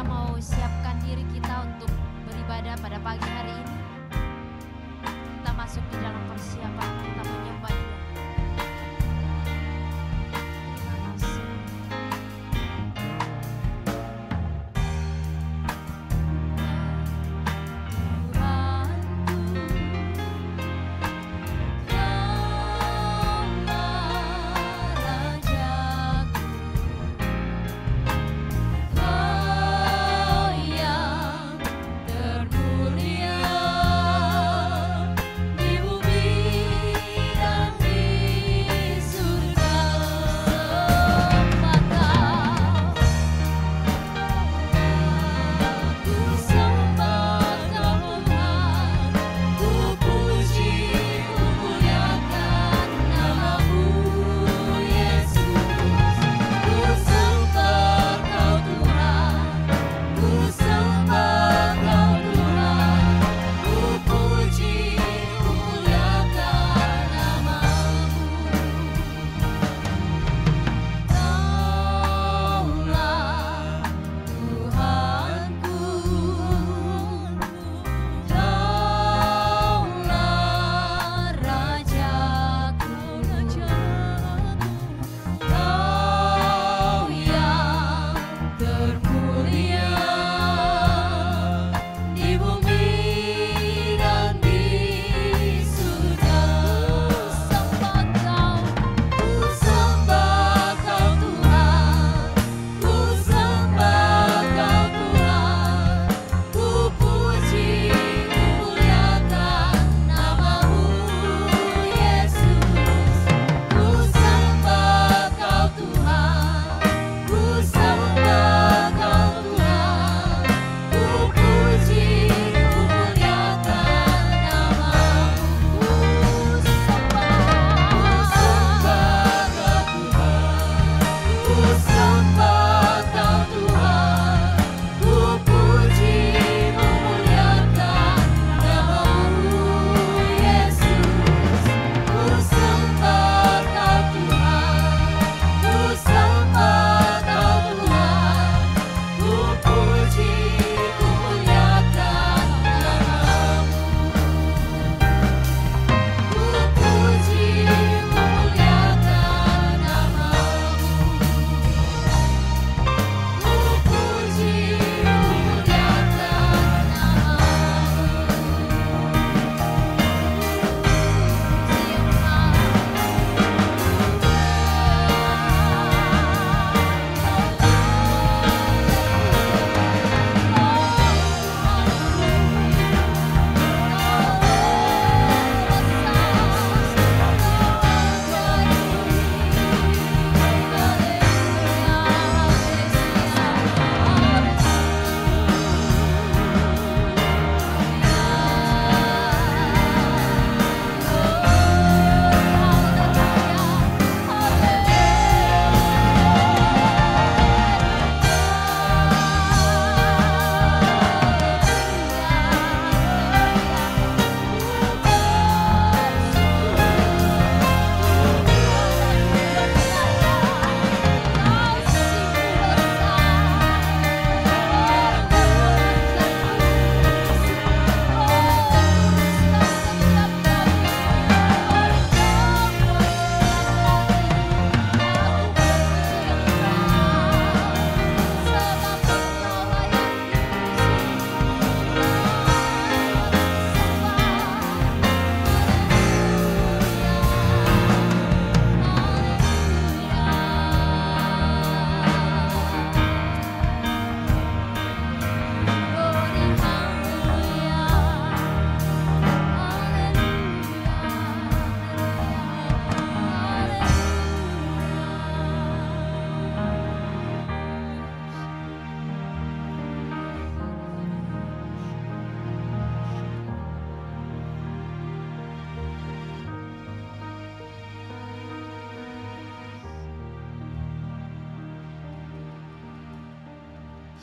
mau siapkan diri kita untuk beribadah pada pagi hari ini. Kita masuk di dalam persiapan kita menyembah Dia. Terima kasih.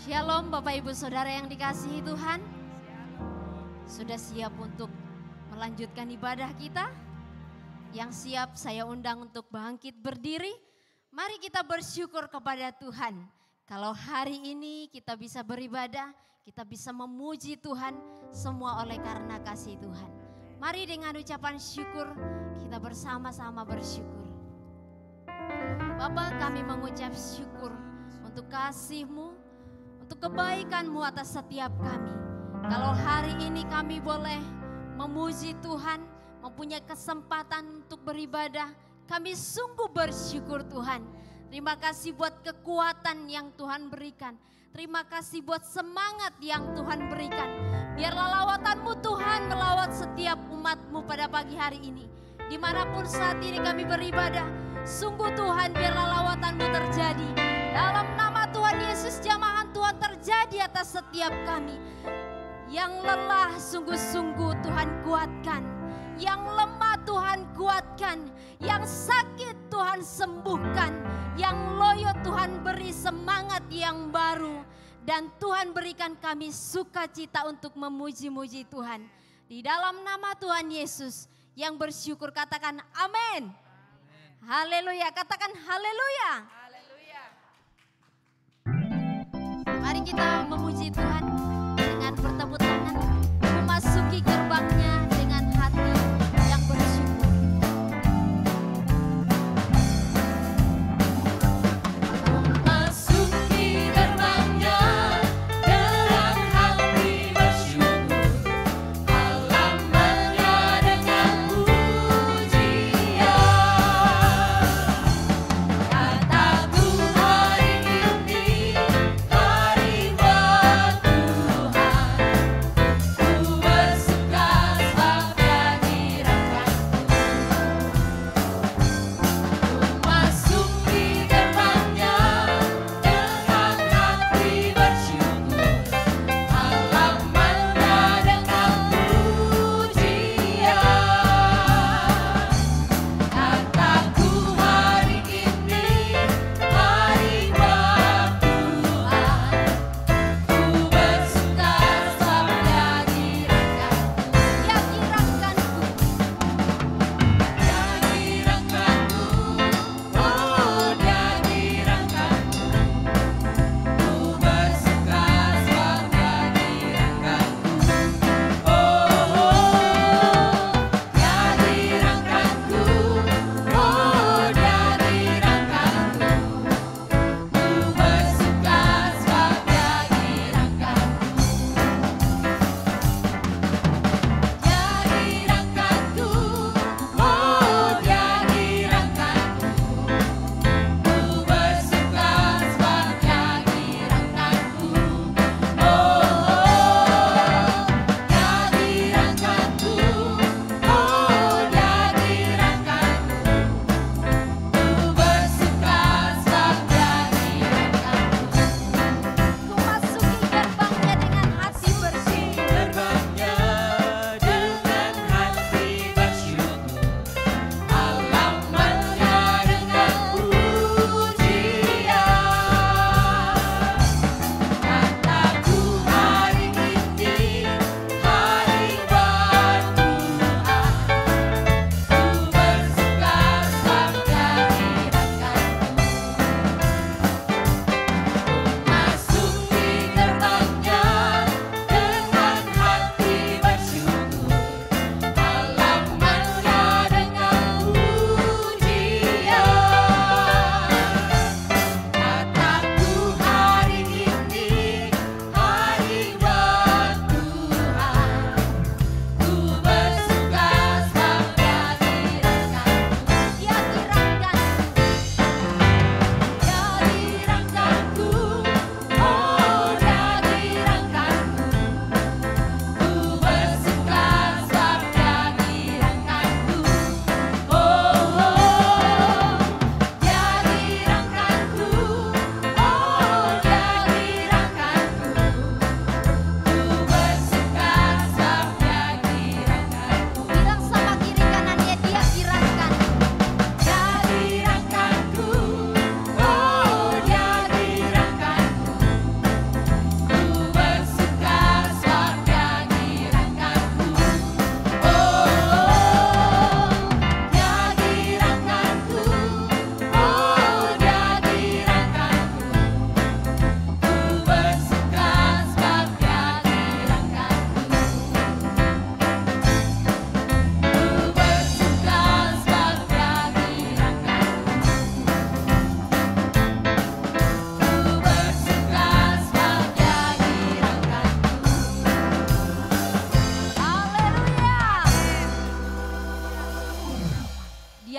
Shalom Bapak Ibu Saudara yang dikasihi Tuhan. Sudah siap untuk melanjutkan ibadah kita? Yang siap saya undang untuk bangkit berdiri. Mari kita bersyukur kepada Tuhan. Kalau hari ini kita bisa beribadah, kita bisa memuji Tuhan, semua oleh karena kasih Tuhan. Mari dengan ucapan syukur, kita bersama-sama bersyukur. Bapa, kami mengucap syukur untuk kasih-Mu, untuk kebaikan-Mu atas setiap kami. Kalau hari ini kami boleh memuji Tuhan, mempunyai kesempatan untuk beribadah, kami sungguh bersyukur Tuhan. Terima kasih buat kekuatan yang Tuhan berikan. Terima kasih buat semangat yang Tuhan berikan. Biarlah lawatan-Mu Tuhan melawat setiap umat-Mu pada pagi hari ini. Dimanapun saat ini kami beribadah, sungguh Tuhan biarlah lawatan-Mu terjadi. Dalam nama Tuhan Yesus, jamahan Tuhan terjadi atas setiap kami. Yang lelah sungguh-sungguh Tuhan kuatkan. Yang lemah Tuhan kuatkan. Yang sakit Tuhan sembuhkan. Yang loyo Tuhan beri semangat yang baru. Dan Tuhan berikan kami sukacita untuk memuji-muji Tuhan. Di dalam nama Tuhan Yesus, yang bersyukur katakan amin. Haleluya, katakan haleluya. Mari kita memuji Tuhan dengan bertepuk tangan, memasuki gerbangnya dengan hati yang bersyukur. Memasuki gerbangnya dengan hati bersyukur, halamannya dengan pujian. Kataku hari ini hari buat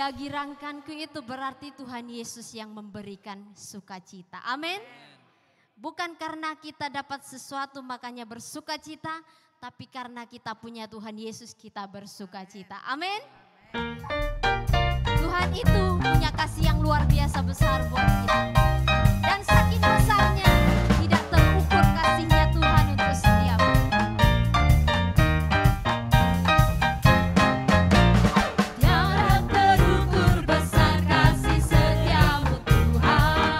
ia girangkanku itu berarti Tuhan Yesus yang memberikan sukacita. Amin. Bukan karena kita dapat sesuatu makanya bersukacita, tapi karena kita punya Tuhan Yesus kita bersukacita. Amin. Tuhan itu punya kasih yang luar biasa besar buat kita. Dan saking besarnya tidak terukur kasihnya Tuhan untuk setiap. Tiada terukur besar kasih setiamu Tuhan.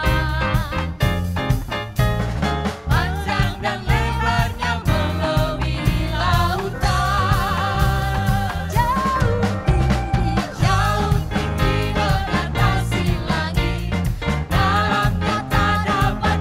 Panjang dan lebarnya melebihi lautan. Jauh tinggi mengatasi langit. Dalamnya tak dapat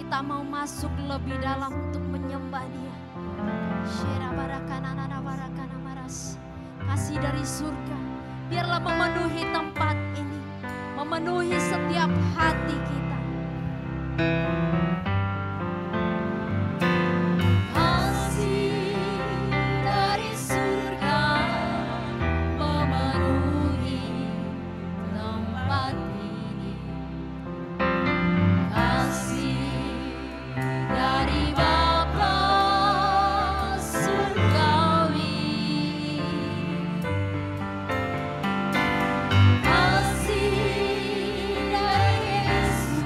kita mau masuk lebih dalam untuk menyembah Dia. Kasih dari surga, biarlah memenuhi tempat ini, memenuhi setiap hati kita. Kasih dari surga memenuhi tempat ini. Kasih dari Bapa surgawi. Kasih dari Yesus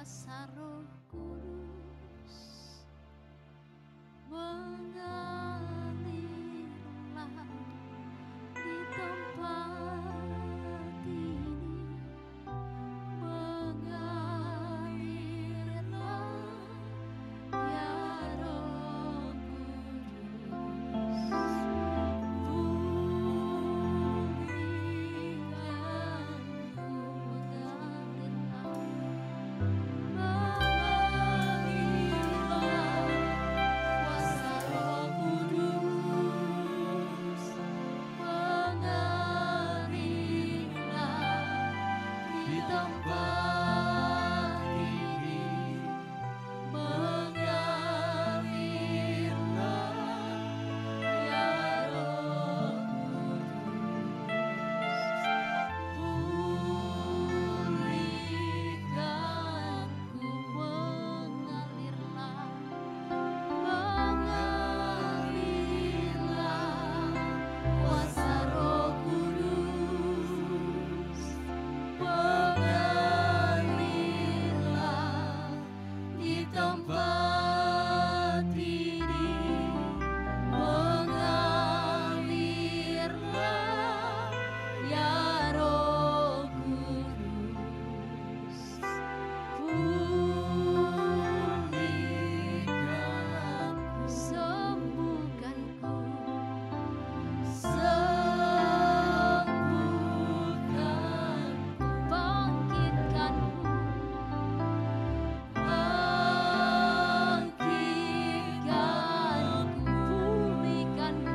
kuasa Roh Kudus mengalirlah di tempat ini, mengalirlah ya Roh Kudus, pulihkanku, mengalirlah, kuasa Roh Kudus mengalirlah di tempat ini, mengalirlah ya Roh Kudus, pulihkanku, mengalirlah, kuasa Roh Kudus mengalirlah di tempat ini, mengalirlah ya Roh Kudus, pulihkanku, sembuhkanku, sembuhkanku, bangkitkanku, pulihkanku,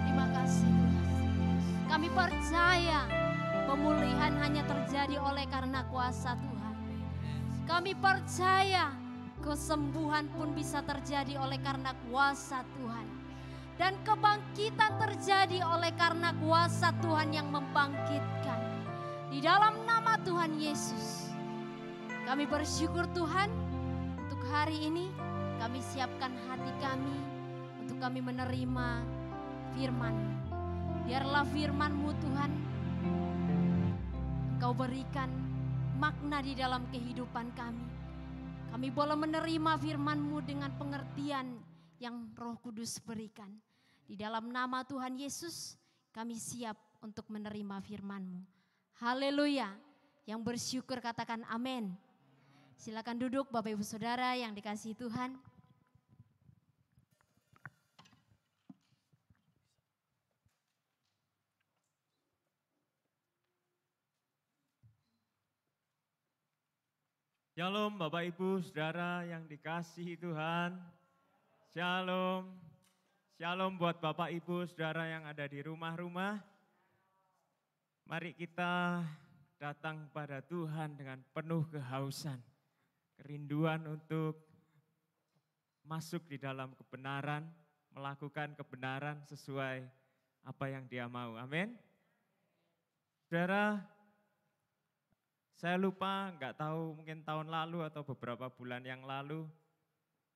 Terima kasih Tuhan. Kami percaya pemulihan hanya terjadi oleh karena kuasa Tuhan. Kami percaya kesembuhan pun bisa terjadi oleh karena kuasa Tuhan. Dan kebangkitan terjadi oleh karena kuasa Tuhan yang membangkitkan. Di dalam nama Tuhan Yesus, kami bersyukur Tuhan untuk hari ini. Kami siapkan hati kami untuk kami menerima firman-Mu. Biarlah firman-Mu Tuhan, Engkau berikan makna di dalam kehidupan kami. Kami boleh menerima firman-Mu dengan pengertian yang Roh Kudus berikan. Di dalam nama Tuhan Yesus, kami siap untuk menerima firman-Mu. Haleluya. Yang bersyukur katakan amin. Silakan duduk Bapak Ibu Saudara yang dikasihi Tuhan. Shalom Bapak Ibu Saudara yang dikasihi Tuhan. Shalom. Shalom buat Bapak Ibu Saudara yang ada di rumah-rumah. Mari kita datang pada Tuhan dengan penuh kehausan. Kerinduan untuk masuk di dalam kebenaran, melakukan kebenaran sesuai apa yang Dia mau. Amin. Saudara, saya lupa, nggak tahu mungkin tahun lalu atau beberapa bulan yang lalu,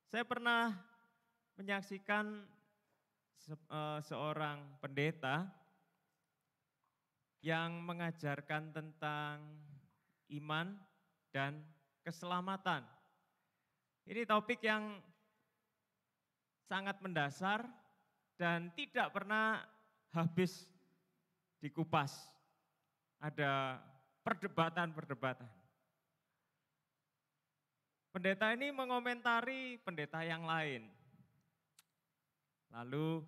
saya pernah menyaksikan seorang pendeta yang mengajarkan tentang iman dan keselamatan. Ini topik yang sangat mendasar dan tidak pernah habis dikupas. Ada perdebatan-perdebatan. Pendeta ini mengomentari pendeta yang lain. Lalu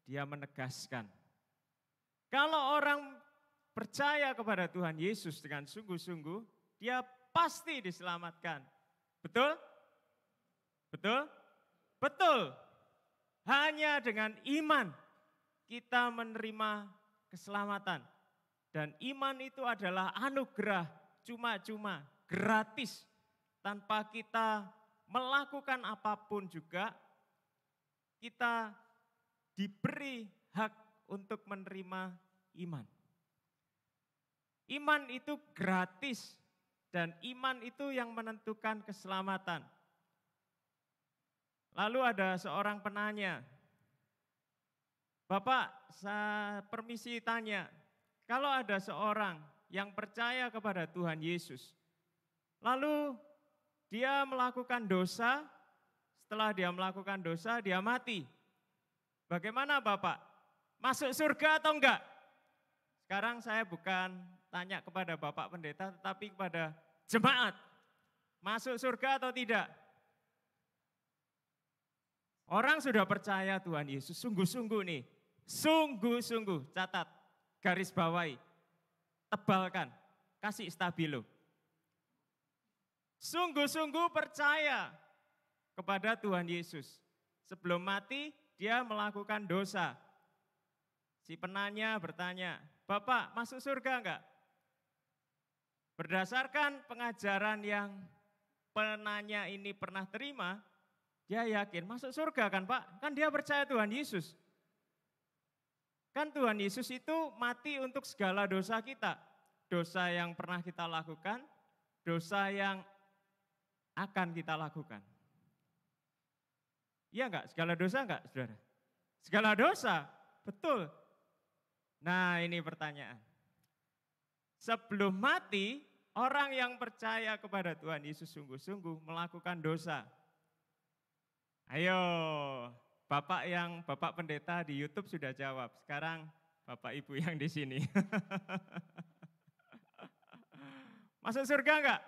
dia menegaskan, kalau orang percaya kepada Tuhan Yesus dengan sungguh-sungguh, dia pasti diselamatkan. Betul? Betul? Betul. Hanya dengan iman kita menerima keselamatan. Dan iman itu adalah anugerah, cuma-cuma, gratis. Tanpa kita melakukan apapun juga, kita diberi hak untuk menerima iman. Iman itu gratis dan iman itu yang menentukan keselamatan. Lalu ada seorang penanya, Bapak, saya permisi tanya, kalau ada seorang yang percaya kepada Tuhan Yesus, lalu dia melakukan dosa, setelah dia melakukan dosa, dia mati. Bagaimana Bapak? Masuk surga atau enggak? Sekarang saya bukan tanya kepada Bapak Pendeta, tetapi kepada jemaat. Masuk surga atau tidak? Orang sudah percaya Tuhan Yesus, sungguh-sungguh nih. Sungguh-sungguh, catat, garis bawahi, tebalkan, kasih stabilo. Sungguh-sungguh percaya kepada Tuhan Yesus. Sebelum mati, dia melakukan dosa. Si penanya bertanya, Bapak masuk surga enggak? Berdasarkan pengajaran yang penanya ini pernah terima, dia yakin masuk surga kan Pak? Kan dia percaya Tuhan Yesus. Kan Tuhan Yesus itu mati untuk segala dosa kita. Dosa yang pernah kita lakukan, dosa yang akan kita lakukan. Iya enggak? Segala dosa enggak, saudara? Segala dosa, betul. Nah ini pertanyaan. Sebelum mati, orang yang percaya kepada Tuhan Yesus sungguh-sungguh melakukan dosa. Ayo, Bapak Pendeta di YouTube sudah jawab. Sekarang Bapak Ibu yang di sini. Masuk surga enggak?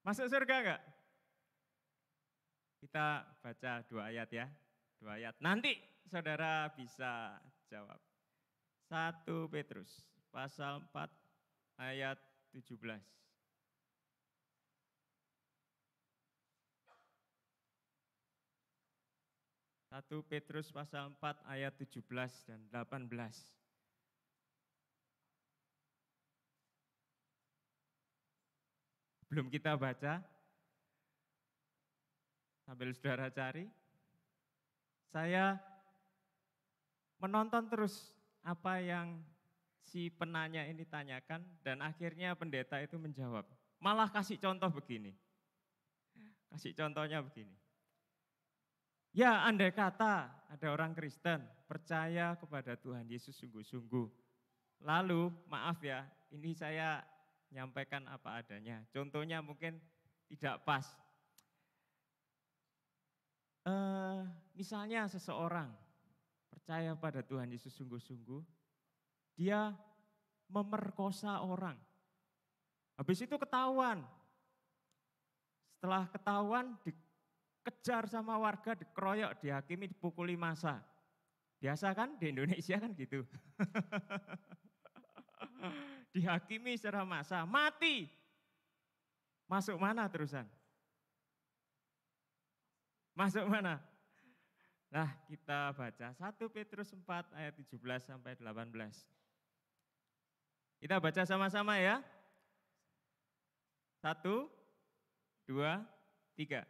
Masuk surga enggak? Kita baca 2 ayat ya. 2 ayat. Nanti saudara bisa jawab. 1 Petrus pasal 4 ayat 17. 1 Petrus pasal 4 ayat 17 dan 18. Belum kita baca, sambil saudara cari, saya menonton terus apa yang si penanya ini tanyakan dan akhirnya pendeta itu menjawab. Malah kasih contoh begini. Kasih contohnya begini. Ya andai kata ada orang Kristen percaya kepada Tuhan Yesus sungguh-sungguh. Lalu maaf ya, ini saya nyampaikan apa adanya. Contohnya mungkin tidak pas. Misalnya seseorang percaya pada Tuhan Yesus sungguh-sungguh, dia memerkosa orang. Habis itu ketahuan. Setelah ketahuan dikejar sama warga, dikeroyok, dihakimi, dipukuli massa. Biasa kan di Indonesia kan gitu. Dihakimi secara massa, mati. Masuk mana terusan? Masuk mana? Nah kita baca 1 Petrus 4 ayat 17 sampai 18. Kita baca sama-sama ya. 1, 2, 3.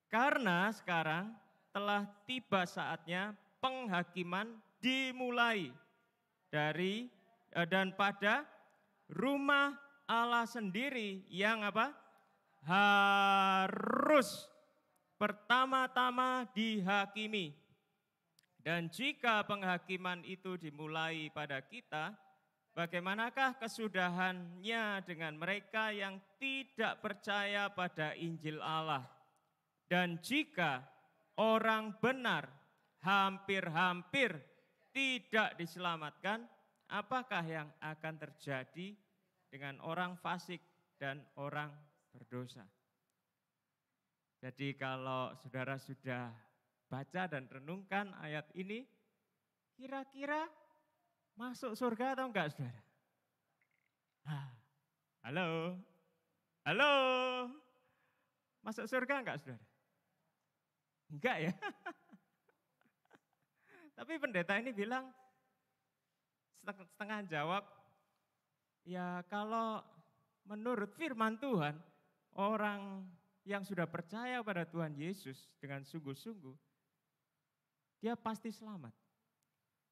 Karena sekarang telah tiba saatnya penghakiman dimulai dari dan pada rumah Allah sendiri yang apa? Harus pertama-tama dihakimi. Dan jika penghakiman itu dimulai pada kita, bagaimanakah kesudahannya dengan mereka yang tidak percaya pada Injil Allah? Dan jika orang benar hampir-hampir tidak diselamatkan, apakah yang akan terjadi dengan orang fasik dan orang berdosa? Jadi kalau saudara sudah baca dan renungkan ayat ini, kira-kira masuk surga atau enggak saudara? Halo? Halo? Masuk surga enggak saudara? Enggak ya? Tapi pendeta ini bilang, setengah jawab, ya kalau menurut firman Tuhan, orang yang sudah percaya pada Tuhan Yesus dengan sungguh-sungguh, dia pasti selamat.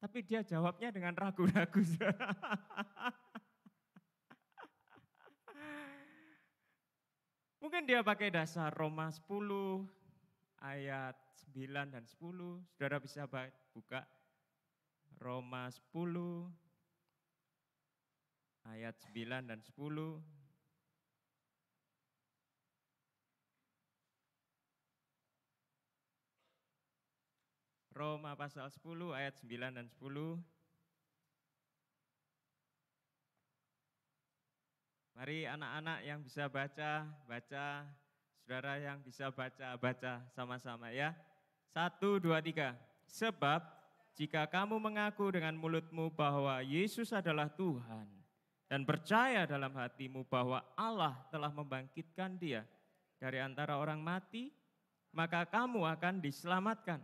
Tapi dia jawabnya dengan ragu-ragu. Mungkin dia pakai dasar Roma 10 ayat 9 dan 10. Saudara bisa buka Roma 10 ayat 9 dan 10. Roma pasal 10 ayat 9 dan 10. Mari anak-anak yang bisa baca, baca. Saudara yang bisa baca, baca sama-sama ya. 1, 2, 3. Sebab jika kamu mengaku dengan mulutmu bahwa Yesus adalah Tuhan dan percaya dalam hatimu bahwa Allah telah membangkitkan Dia dari antara orang mati, maka kamu akan diselamatkan.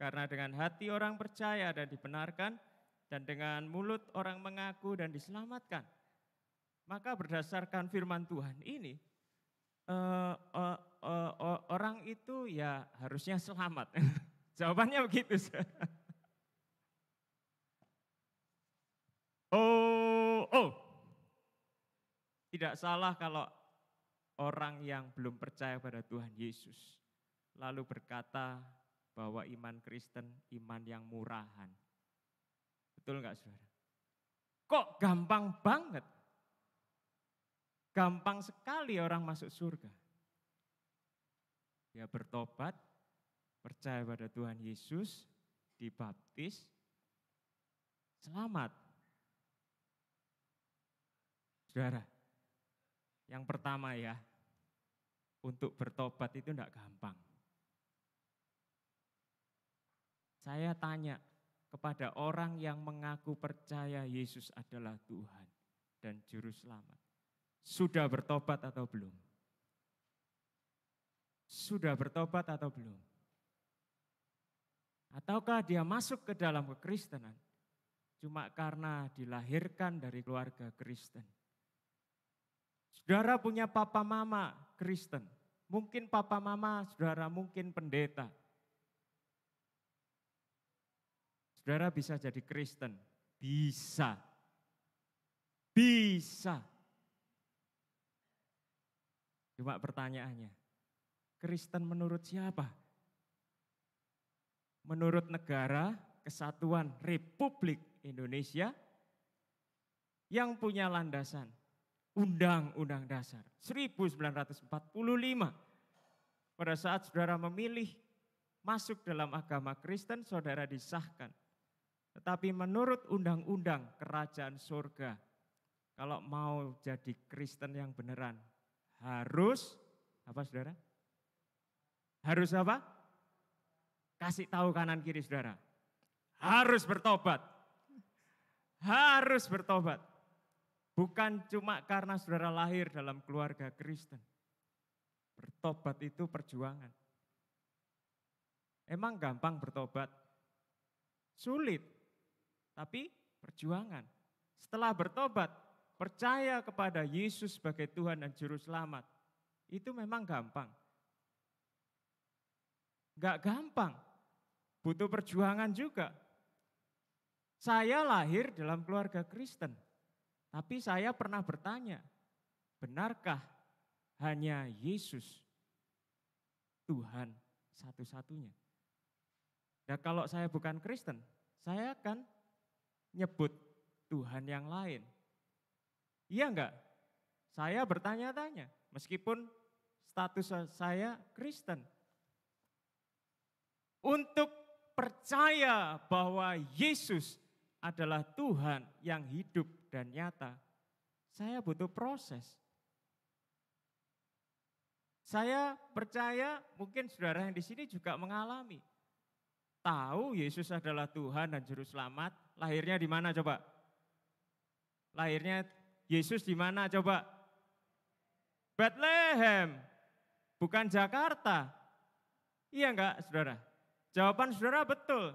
Karena dengan hati orang percaya dan dibenarkan, dan dengan mulut orang mengaku dan diselamatkan. Maka berdasarkan firman Tuhan ini, orang itu ya harusnya selamat. Jawabannya begitu. Tidak salah kalau orang yang belum percaya pada Tuhan Yesus lalu berkata bahwa iman Kristen iman yang murahan. Betul enggak saudara? Kok gampang banget? Gampang sekali orang masuk surga. Dia bertobat, percaya pada Tuhan Yesus, dibaptis, selamat. Saudara, yang pertama ya, untuk bertobat itu enggak gampang. Saya tanya kepada orang yang mengaku percaya Yesus adalah Tuhan dan Juru Selamat. Sudah bertobat atau belum? Sudah bertobat atau belum? Ataukah dia masuk ke dalam kekristenan cuma karena dilahirkan dari keluarga Kristen? Saudara punya papa mama Kristen. Mungkin papa mama saudara mungkin pendeta. Saudara bisa jadi Kristen? Bisa. Bisa. Cuma pertanyaannya, Kristen menurut siapa? Menurut Negara Kesatuan Republik Indonesia yang punya landasan Undang-Undang Dasar 1945. Pada saat saudara memilih masuk dalam agama Kristen, saudara disahkan. Tetapi menurut undang-undang kerajaan surga, kalau mau jadi Kristen yang beneran, harus, apa saudara? Harus apa? Kasih tahu kanan kiri saudara. Harus bertobat. Harus bertobat. Bukan cuma karena saudara lahir dalam keluarga Kristen. Bertobat itu perjuangan. Emang gampang bertobat? Sulit. Tapi perjuangan. Setelah bertobat, percaya kepada Yesus sebagai Tuhan dan Juru Selamat. Itu memang gampang. Enggak gampang. Butuh perjuangan juga. Saya lahir dalam keluarga Kristen. Tapi saya pernah bertanya, benarkah hanya Yesus Tuhan satu-satunya? Nah kalau saya bukan Kristen, saya akan nyebut Tuhan yang lain. Iya enggak? Saya bertanya-tanya, meskipun status saya Kristen. Untuk percaya bahwa Yesus adalah Tuhan yang hidup dan nyata, saya butuh proses. Saya percaya mungkin saudara yang di sini juga mengalami. Tahu Yesus adalah Tuhan dan Juru Selamat, lahirnya di mana coba? Lahirnya Yesus di mana coba? Bethlehem, bukan Jakarta. Iya enggak saudara? Jawaban saudara betul.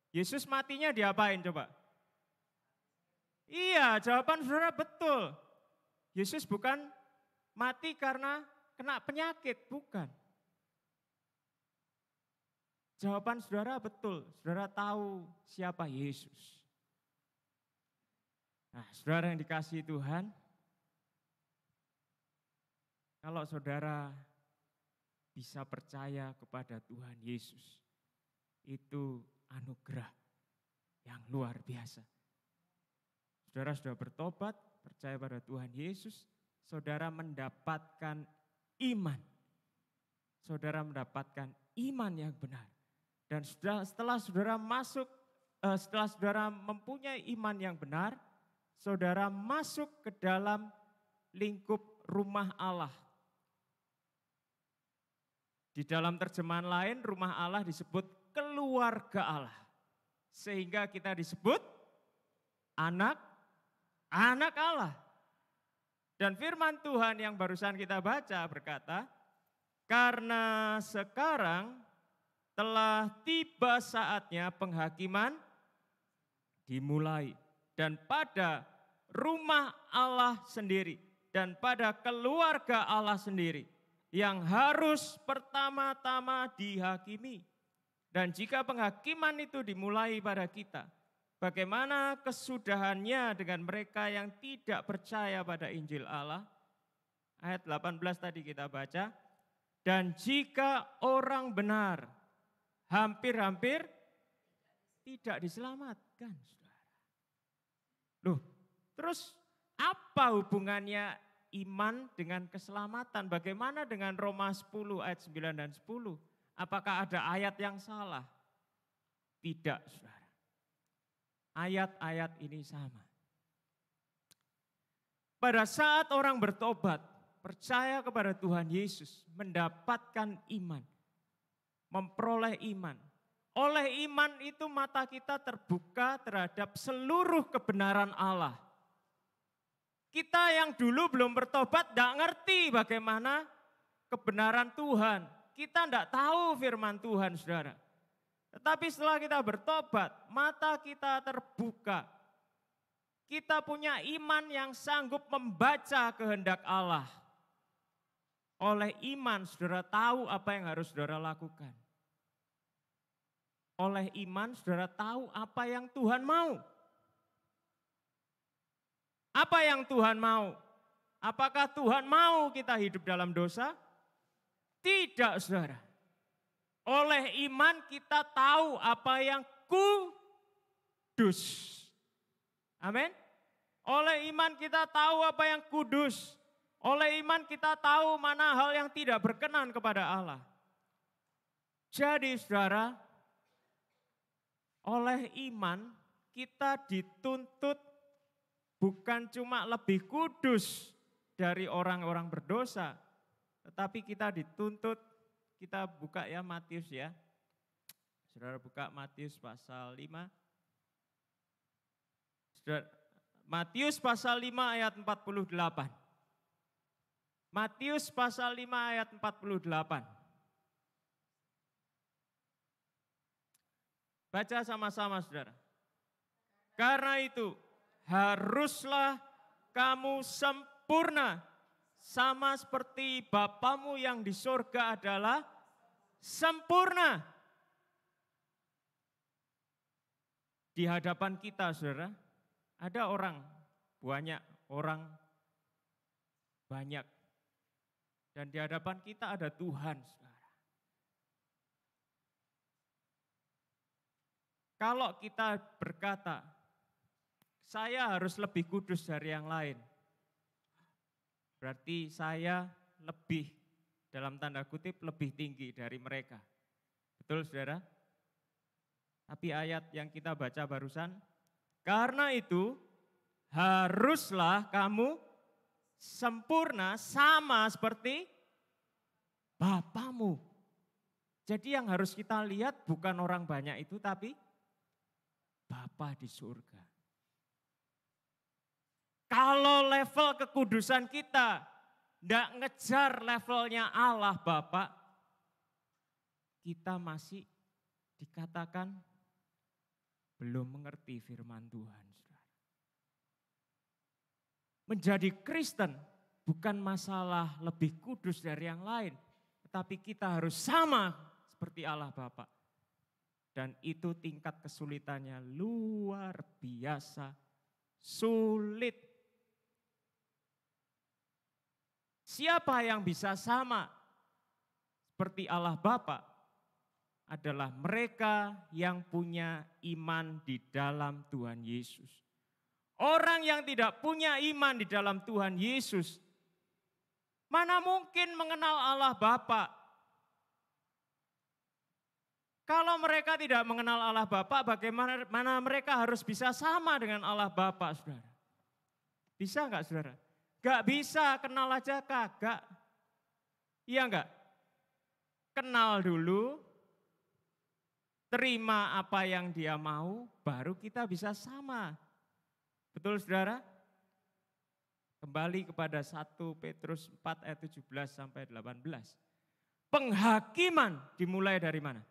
Yesus matinya diapain coba? Iya, jawaban saudara betul. Yesus bukan mati karena kena penyakit, bukan. Jawaban saudara betul, saudara tahu siapa Yesus. Nah, saudara yang dikasihi Tuhan, kalau saudara bisa percaya kepada Tuhan Yesus. Itu anugerah yang luar biasa. Saudara sudah bertobat, percaya pada Tuhan Yesus, saudara mendapatkan iman. Saudara mendapatkan iman yang benar. Dan setelah saudara mempunyai iman yang benar, saudara masuk ke dalam lingkup rumah Allah. Di dalam terjemahan lain, rumah Allah disebut keluarga Allah. Sehingga kita disebut anak Allah. Dan firman Tuhan yang barusan kita baca berkata, karena sekarang telah tiba saatnya penghakiman dimulai. Dan pada rumah Allah sendiri dan pada keluarga Allah sendiri yang harus pertama-tama dihakimi. Dan jika penghakiman itu dimulai pada kita, bagaimana kesudahannya dengan mereka yang tidak percaya pada Injil Allah? Ayat 18 tadi kita baca. Dan jika orang benar hampir-hampir tidak diselamatkan. Loh, terus apa hubungannya iman dengan keselamatan? Bagaimana dengan Roma 10 ayat 9 dan 10? Apakah ada ayat yang salah? Tidak, saudara. Ayat-ayat ini sama. Pada saat orang bertobat, percaya kepada Tuhan Yesus, mendapatkan iman, memperoleh iman. Oleh iman itu mata kita terbuka terhadap seluruh kebenaran Allah. Kita yang dulu belum bertobat tidak ngerti bagaimana kebenaran Tuhan. Kita tidak tahu firman Tuhan, saudara. Tetapi setelah kita bertobat, mata kita terbuka. Kita punya iman yang sanggup membaca kehendak Allah. Oleh iman, saudara tahu apa yang harus saudara lakukan. Oleh iman, saudara tahu apa yang Tuhan mau. Apa yang Tuhan mau? Apakah Tuhan mau kita hidup dalam dosa? Tidak, saudara. Oleh iman kita tahu apa yang kudus. Amin. Oleh iman kita tahu apa yang kudus. Oleh iman kita tahu mana hal yang tidak berkenan kepada Allah. Jadi saudara, oleh iman kita dituntut bukan cuma lebih kudus dari orang-orang berdosa, tetapi kita dituntut, kita buka ya Matius ya. Saudara buka Matius pasal 5. Saudara, Matius pasal 5 ayat 48. Matius pasal 5 ayat 48. Baca sama-sama saudara. Karena itu haruslah kamu sempurna sama seperti Bapamu yang di surga adalah sempurna. Di hadapan kita saudara, ada orang banyak. Dan di hadapan kita ada Tuhan saudara. Kalau kita berkata, saya harus lebih kudus dari yang lain. Berarti saya lebih, dalam tanda kutip, lebih tinggi dari mereka. Betul saudara? Tapi ayat yang kita baca barusan, karena itu haruslah kamu sempurna sama seperti Bapamu. Jadi yang harus kita lihat bukan orang banyak itu, tapi Bapa di surga. Kalau level kekudusan kita tidak ngejar levelnya Allah Bapa, kita masih dikatakan belum mengerti firman Tuhan. Menjadi Kristen bukan masalah lebih kudus dari yang lain, tetapi kita harus sama seperti Allah Bapa. Dan itu tingkat kesulitannya luar biasa sulit. Siapa yang bisa sama seperti Allah Bapa adalah mereka yang punya iman di dalam Tuhan Yesus. Orang yang tidak punya iman di dalam Tuhan Yesus, mana mungkin mengenal Allah Bapa? Kalau mereka tidak mengenal Allah Bapa, bagaimana mereka harus bisa sama dengan Allah Bapa, saudara? Bisa enggak, saudara? Enggak bisa, kenal aja kagak. Iya enggak? Kenal dulu, terima apa yang dia mau, baru kita bisa sama. Betul, saudara? Kembali kepada 1 Petrus 4 ayat 17 sampai 18. Penghakiman dimulai dari mana?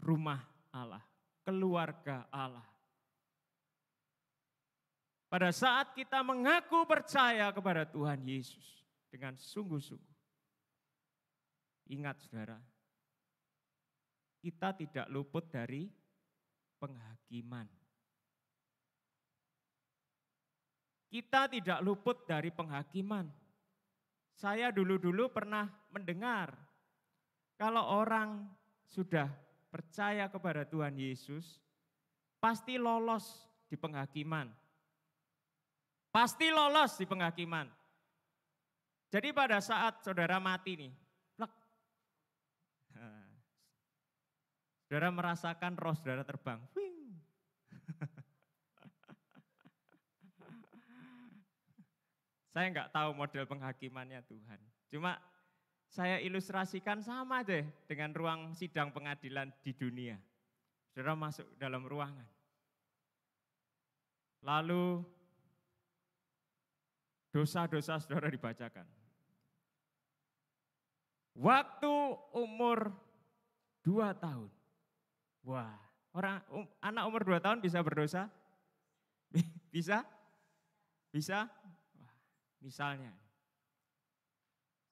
Rumah Allah, keluarga Allah. Pada saat kita mengaku percaya kepada Tuhan Yesus dengan sungguh-sungguh. Ingat saudara, kita tidak luput dari penghakiman. Kita tidak luput dari penghakiman. Saya dulu-dulu pernah mendengar kalau orang sudah percaya kepada Tuhan Yesus, pasti lolos di penghakiman. Pasti lolos di penghakiman. Jadi pada saat saudara mati nih, plek, saudara merasakan roh saudara terbang. Wing. Saya enggak tahu model penghakimannya Tuhan. Cuma saya ilustrasikan sama deh dengan ruang sidang pengadilan di dunia. Saudara masuk dalam ruangan. Lalu dosa-dosa saudara dibacakan. Waktu umur 2 tahun. Wah, anak umur 2 tahun bisa berdosa? Bisa? Bisa? Wah, misalnya,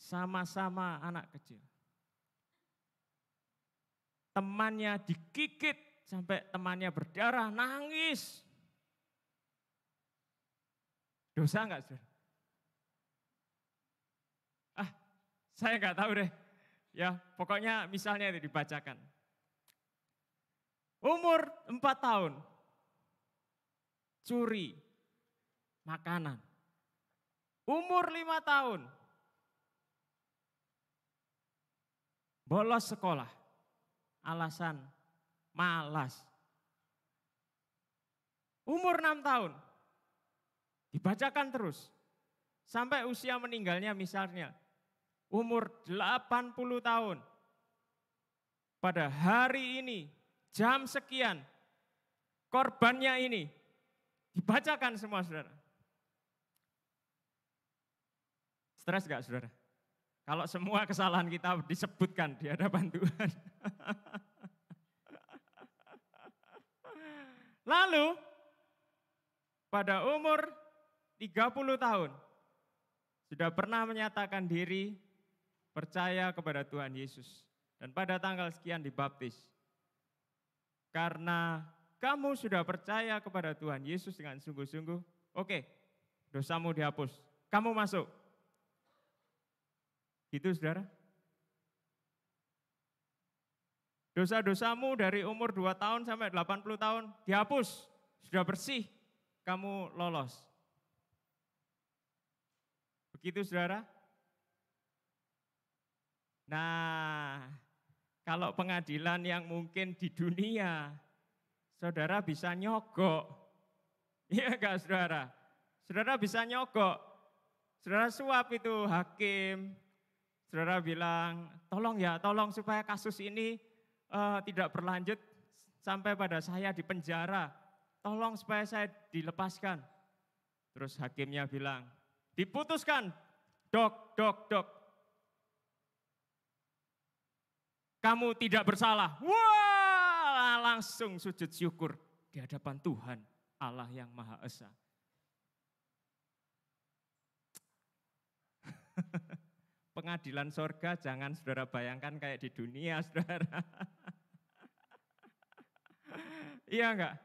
sama-sama anak kecil. Temannya digigit sampai temannya berdarah, nangis. Dosa enggak, saudara? Saya enggak tahu deh. Ya, pokoknya misalnya itu dibacakan. Umur 4 tahun, curi makanan. Umur 5 tahun, bolos sekolah, alasan malas. Umur 6 tahun, dibacakan terus. Sampai usia meninggalnya misalnya, umur 80 tahun. Pada hari ini, jam sekian, korbannya ini dibacakan semua saudara. Stres gak saudara? Kalau semua kesalahan kita disebutkan di hadapan Tuhan. Lalu pada umur 30 tahun sudah pernah menyatakan diri percaya kepada Tuhan Yesus. Dan pada tanggal sekian dibaptis. Karena kamu sudah percaya kepada Tuhan Yesus dengan sungguh-sungguh, oke, dosamu dihapus, kamu masuk. Gitu saudara. Dosa-dosamu dari umur 2 tahun sampai 80 tahun dihapus, sudah bersih, kamu lolos. Begitu saudara. Nah, kalau pengadilan yang mungkin di dunia, saudara bisa nyogok. Iya enggak saudara? Saudara bisa nyogok. Saudara suap itu hakim. Saudara bilang, tolong supaya kasus ini tidak berlanjut sampai pada saya di penjara. Tolong supaya saya dilepaskan. Terus hakimnya bilang, diputuskan, dok. Kamu tidak bersalah. Wah, langsung sujud syukur di hadapan Tuhan Allah yang Maha Esa. Pengadilan sorga jangan saudara bayangkan kayak di dunia saudara. Iya enggak?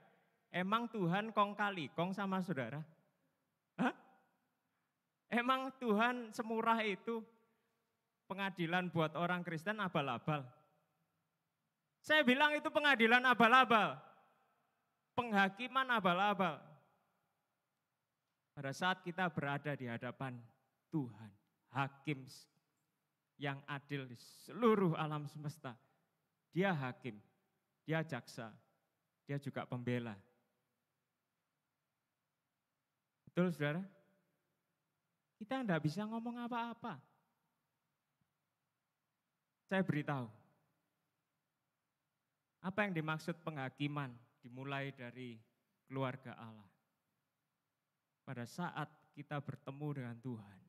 Emang Tuhan kong kali kong sama saudara? Hah? Emang Tuhan semurah itu? pengadilan buat orang Kristen abal-abal. Saya bilang itu pengadilan abal-abal. Penghakiman abal-abal. Pada saat kita berada di hadapan Tuhan, hakim yang adil di seluruh alam semesta. Dia hakim, dia jaksa, dia juga pembela. Betul saudara? Kita enggak bisa ngomong apa-apa. Saya beritahu, apa yang dimaksud penghakiman dimulai dari keluarga Allah. Pada saat kita bertemu dengan Tuhan,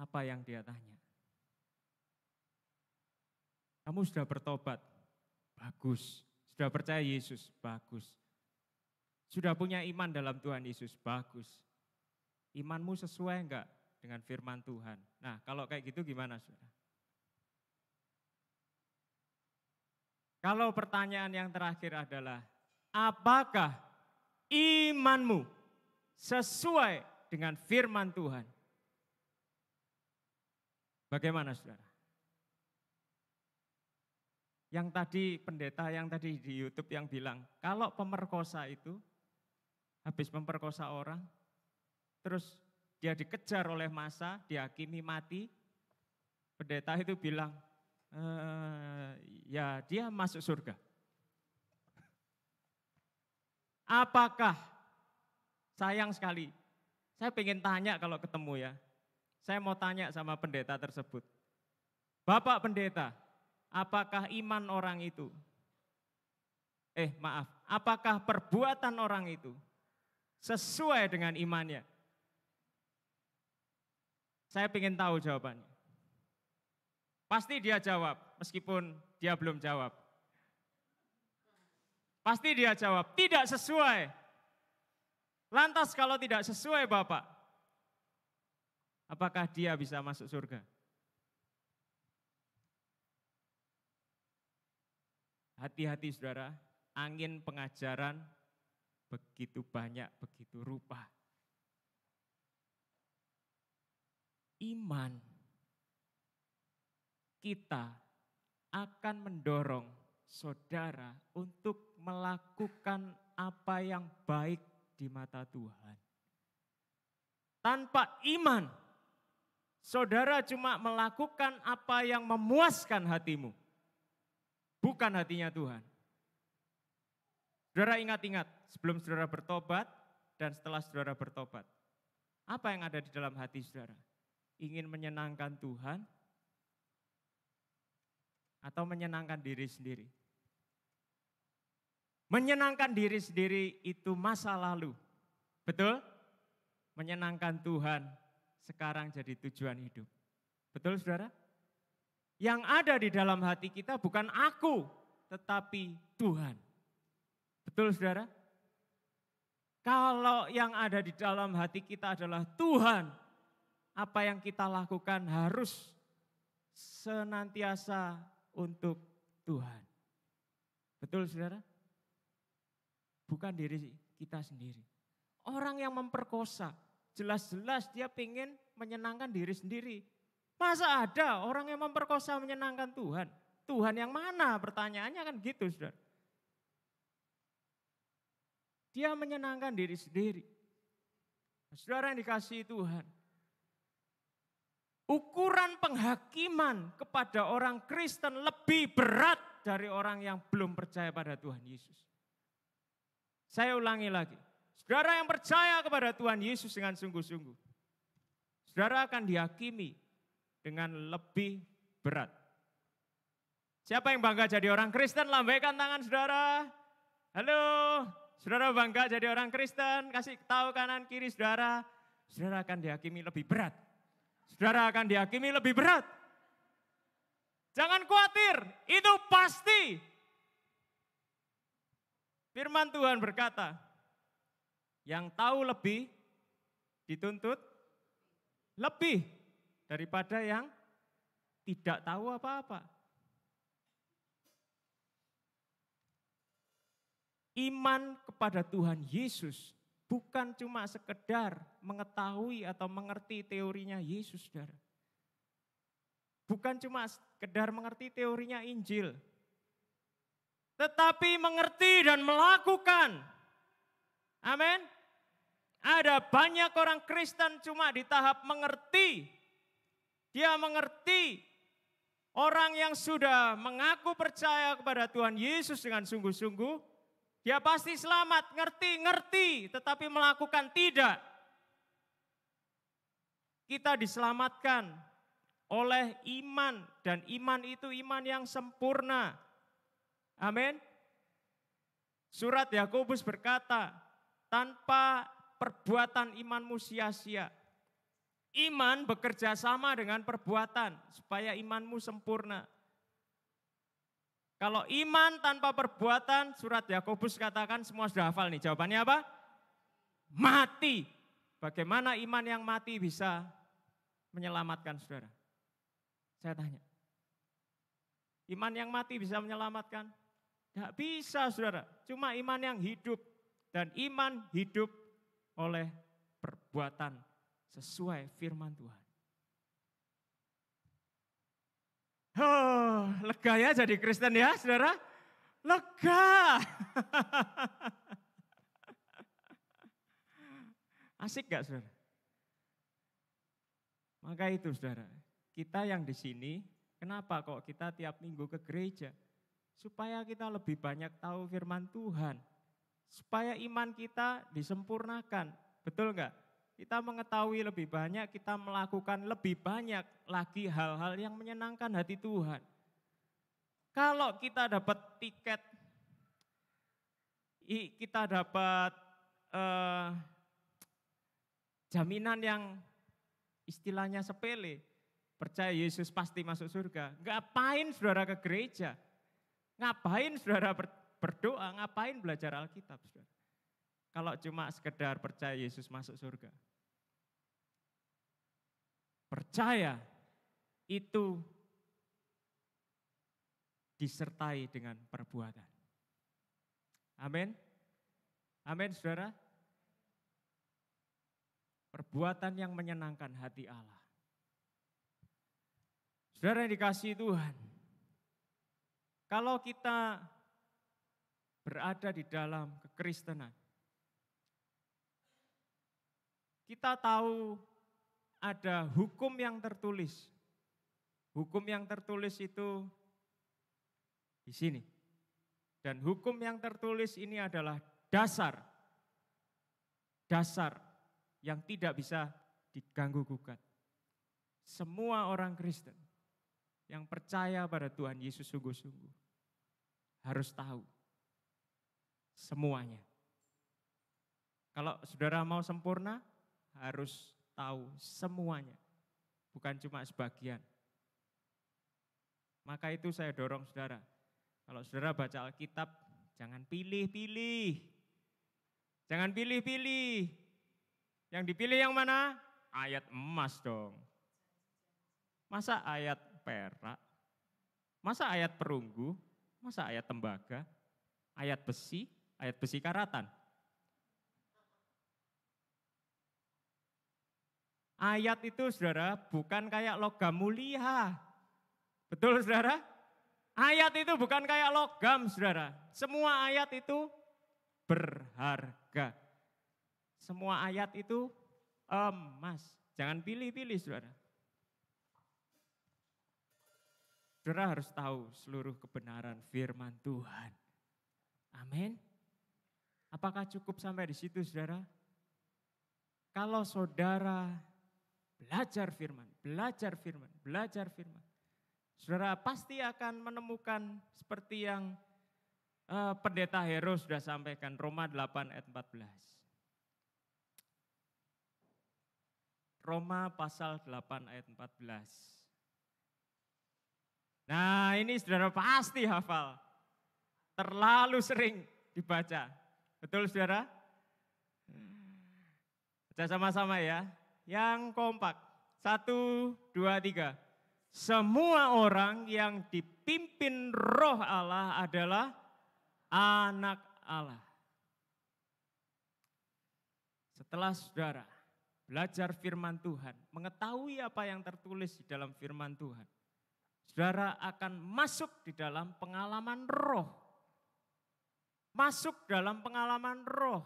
apa yang dia tanya? Kamu sudah bertobat? Bagus. Sudah percaya Yesus? Bagus. Sudah punya iman dalam Tuhan Yesus? Bagus. Imanmu sesuai enggak dengan firman Tuhan? Nah, kalau kayak gitu gimana, saudara? Kalau pertanyaan yang terakhir adalah, apakah imanmu sesuai dengan firman Tuhan? Bagaimana saudara? Yang tadi pendeta yang tadi di YouTube yang bilang, kalau pemerkosa itu habis memperkosa orang, terus dia dikejar oleh massa, dihakimi mati, pendeta itu bilang, ya dia masuk surga. Apakah, sayang sekali, saya pengen tanya kalau ketemu ya, saya mau tanya sama pendeta tersebut. Bapak pendeta, apakah iman orang itu, apakah perbuatan orang itu sesuai dengan imannya? Saya pengen tahu jawabannya. Pasti dia jawab, meskipun dia belum jawab. Pasti dia jawab, tidak sesuai. Lantas kalau tidak sesuai Bapak, apakah dia bisa masuk surga? Hati-hati saudara, angin pengajaran begitu banyak, begitu rupa. Iman kita akan mendorong saudara untuk melakukan apa yang baik di mata Tuhan. Tanpa iman, saudara cuma melakukan apa yang memuaskan hatimu, bukan hatinya Tuhan. Saudara ingat-ingat, sebelum saudara bertobat dan setelah saudara bertobat, apa yang ada di dalam hati saudara? Ingin menyenangkan Tuhan atau menyenangkan diri sendiri? Menyenangkan diri sendiri itu masa lalu, betul? Menyenangkan Tuhan sekarang jadi tujuan hidup. Betul saudara? Yang ada di dalam hati kita bukan aku, tetapi Tuhan. Betul saudara? Kalau yang ada di dalam hati kita adalah Tuhan, apa yang kita lakukan harus senantiasa untuk Tuhan. Betul saudara? Bukan diri kita sendiri. Orang yang memperkosa, jelas-jelas dia pengen menyenangkan diri sendiri. Masa ada orang yang memperkosa menyenangkan Tuhan? Tuhan yang mana? Pertanyaannya kan gitu saudara. Dia menyenangkan diri sendiri. Saudara yang dikasihi Tuhan. Ukuran penghakiman kepada orang Kristen lebih berat dari orang yang belum percaya pada Tuhan Yesus. Saya ulangi lagi. Saudara yang percaya kepada Tuhan Yesus dengan sungguh-sungguh, saudara akan dihakimi dengan lebih berat. Siapa yang bangga jadi orang Kristen? Lambaikan tangan saudara. Halo, saudara bangga jadi orang Kristen? Kasih tahu kanan kiri saudara. Saudara akan dihakimi lebih berat. Saudara akan dihakimi lebih berat. Jangan khawatir, itu pasti. Firman Tuhan berkata, yang tahu lebih dituntut lebih daripada yang tidak tahu apa-apa. Iman kepada Tuhan Yesus bukan cuma sekedar mengetahui atau mengerti teorinya Yesus, saudara. bukan cuma sekedar mengerti teorinya Injil, tetapi mengerti dan melakukan. Amin. Ada banyak orang Kristen cuma di tahap mengerti. Dia mengerti. Orang yang sudah mengaku percaya kepada Tuhan Yesus dengan sungguh-sungguh, dia pasti selamat, ngerti, tetapi melakukan tidak. Kita diselamatkan oleh iman, dan iman itu iman yang sempurna. Amin. Surat Yakobus berkata, tanpa perbuatan imanmu sia-sia. Iman bekerja sama dengan perbuatan supaya imanmu sempurna. Kalau iman tanpa perbuatan, surat Yakobus katakan, semua sudah hafal nih, jawabannya apa? Mati. Bagaimana iman yang mati bisa menyelamatkan saudara? Saya tanya. Iman yang mati bisa menyelamatkan? Tidak bisa saudara, cuma iman yang hidup. Dan iman hidup oleh perbuatan sesuai firman Tuhan. Lega ya jadi Kristen ya saudara? Lega. Asik gak saudara? Maka itu saudara, kita yang di sini, kenapa kok kita tiap minggu ke gereja? Supaya kita lebih banyak tahu firman Tuhan. Supaya iman kita disempurnakan, betul enggak? Kita mengetahui lebih banyak, kita melakukan lebih banyak lagi hal-hal yang menyenangkan hati Tuhan. Kalau kita dapat tiket, kita dapat jaminan yang istilahnya sepele, percaya Yesus pasti masuk surga. Ngapain saudara ke gereja? Ngapain saudara berdoa, ngapain belajar Alkitab, saudara? Kalau cuma sekedar percaya Yesus masuk surga. Percaya itu disertai dengan perbuatan. Amin. Amin, saudara. Perbuatan yang menyenangkan hati Allah. Saudara yang dikasihi Tuhan, kalau kita berada di dalam kekristenan, kita tahu ada hukum yang tertulis. Hukum yang tertulis itu di sini. Dan hukum yang tertulis ini adalah dasar yang tidak bisa diganggu gugat. Semua orang Kristen yang percaya pada Tuhan Yesus sungguh-sungguh harus tahu semuanya. Kalau saudara mau sempurna, harus tahu semuanya, bukan cuma sebagian. Maka itu saya dorong saudara, kalau saudara baca Alkitab, jangan pilih-pilih. Jangan pilih-pilih. Yang dipilih yang mana? Ayat emas dong. Masa ayat perak? Masa ayat perunggu? Masa ayat tembaga? Ayat besi karatan. Ayat itu saudara bukan kayak logam mulia. Betul saudara? Ayat itu bukan kayak logam saudara. Semua ayat itu berharga. Semua ayat itu emas. Jangan pilih-pilih saudara. Saudara harus tahu seluruh kebenaran firman Tuhan. Amin. Apakah cukup sampai di situ saudara? Kalau saudara belajar firman, saudara pasti akan menemukan seperti yang Pendeta Hero sudah sampaikan, Roma 8 ayat 14. Roma pasal 8 ayat 14. Nah ini saudara pasti hafal, terlalu sering dibaca. Betul saudara? Baca sama-sama ya, yang kompak. 1, 2, 3. Semua orang yang dipimpin Roh Allah adalah anak Allah. Setelah saudara belajar firman Tuhan, mengetahui apa yang tertulis di dalam firman Tuhan, saudara akan masuk di dalam pengalaman roh. Masuk dalam pengalaman roh.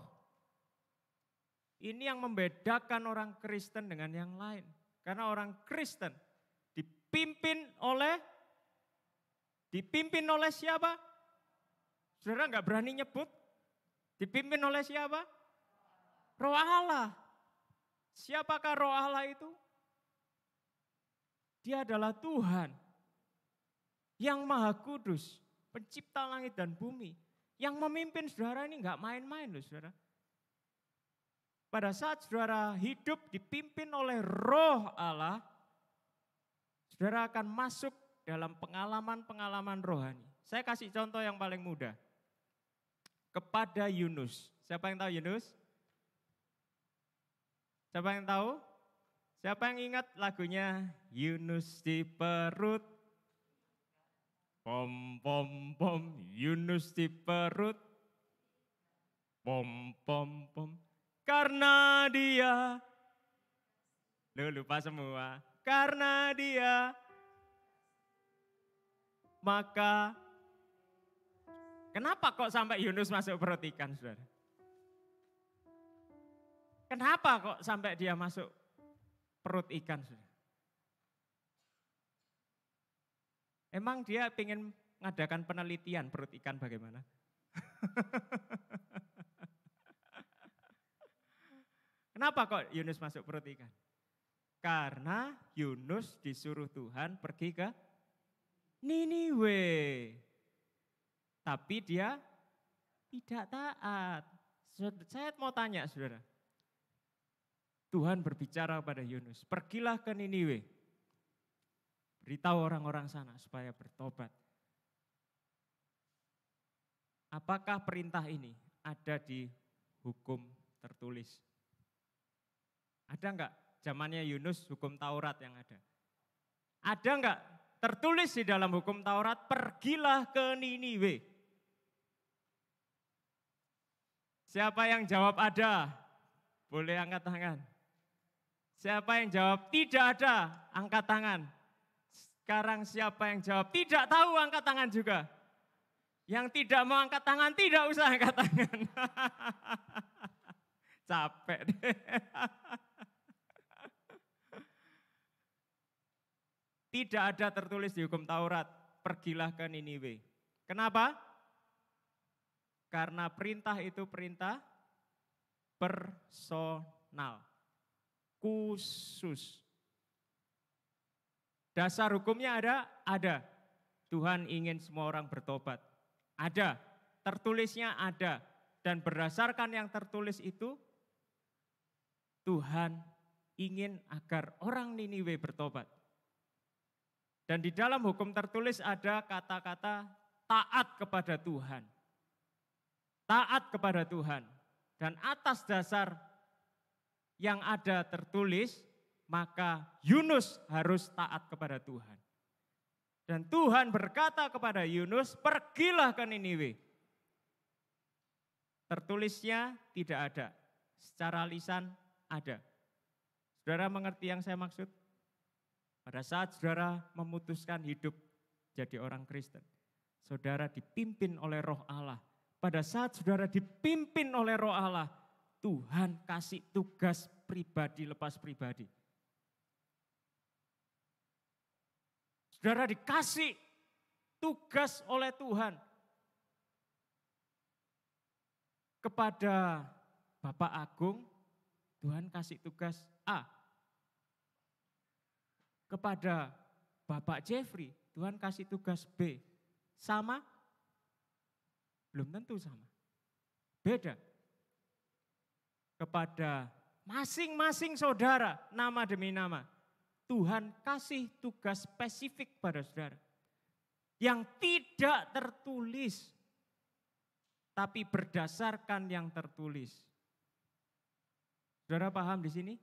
Ini yang membedakan orang Kristen dengan yang lain. Karena orang Kristen dipimpin oleh siapa? Saudara nggak berani nyebut. Dipimpin oleh siapa? Roh Allah. Siapakah Roh Allah itu? Dia adalah Tuhan yang Maha Kudus, pencipta langit dan bumi. Yang memimpin saudara ini nggak main-main loh saudara. Pada saat saudara hidup dipimpin oleh Roh Allah, saudara akan masuk dalam pengalaman-pengalaman rohani. Saya kasih contoh yang paling mudah. Kepada Yunus. Siapa yang tahu Yunus? Siapa yang tahu? Siapa yang ingat lagunya Yunus di perut? Pom pom pom, Yunus di perut. Pom pom pom. Karena dia, lupa semua. Karena dia, maka kenapa kok sampai Yunus masuk perut ikan, saudara? Kenapa kok sampai dia masuk perut ikan, saudara? Emang dia ingin mengadakan penelitian perut ikan bagaimana? Kenapa kok Yunus masuk perut ikan? Karena Yunus disuruh Tuhan pergi ke Niniwe. Tapi dia tidak taat. Saya mau tanya saudara. Tuhan berbicara kepada Yunus, pergilah ke Niniwe. Beritahu orang-orang sana supaya bertobat. Apakah perintah ini ada di hukum tertulis? Ada enggak zamannya Yunus hukum Taurat yang ada? Ada enggak tertulis di dalam hukum Taurat, pergilah ke Niniwe? Siapa yang jawab ada? Boleh angkat tangan. Siapa yang jawab tidak ada? Angkat tangan. Sekarang siapa yang jawab tidak tahu, angkat tangan juga. Yang tidak mau angkat tangan, tidak usah angkat tangan. Capek deh. Tidak ada tertulis di hukum Taurat, pergilah ke Niniwe. Kenapa? Karena perintah itu perintah personal, khusus. Dasar hukumnya ada. Tuhan ingin semua orang bertobat. Ada, tertulisnya ada. Dan berdasarkan yang tertulis itu, Tuhan ingin agar orang Niniwe bertobat. Dan di dalam hukum tertulis ada kata-kata taat kepada Tuhan. Taat kepada Tuhan. Dan atas dasar yang ada tertulis, maka Yunus harus taat kepada Tuhan. Dan Tuhan berkata kepada Yunus, pergilah ke Niniwe. Tertulisnya tidak ada, secara lisan ada. Saudara mengerti yang saya maksud? Pada saat saudara memutuskan hidup jadi orang Kristen, saudara dipimpin oleh Roh Allah. Pada saat saudara dipimpin oleh Roh Allah, Tuhan kasih tugas pribadi lepas pribadi. Saudara dikasih tugas oleh Tuhan kepada Bapak Agung, Tuhan kasih tugas A. Kepada Bapak Jeffrey, Tuhan kasih tugas B. Sama? Belum tentu sama. Beda. Kepada masing-masing saudara, nama demi nama, Tuhan kasih tugas spesifik pada saudara. Yang tidak tertulis, tapi berdasarkan yang tertulis. Saudara paham di sini?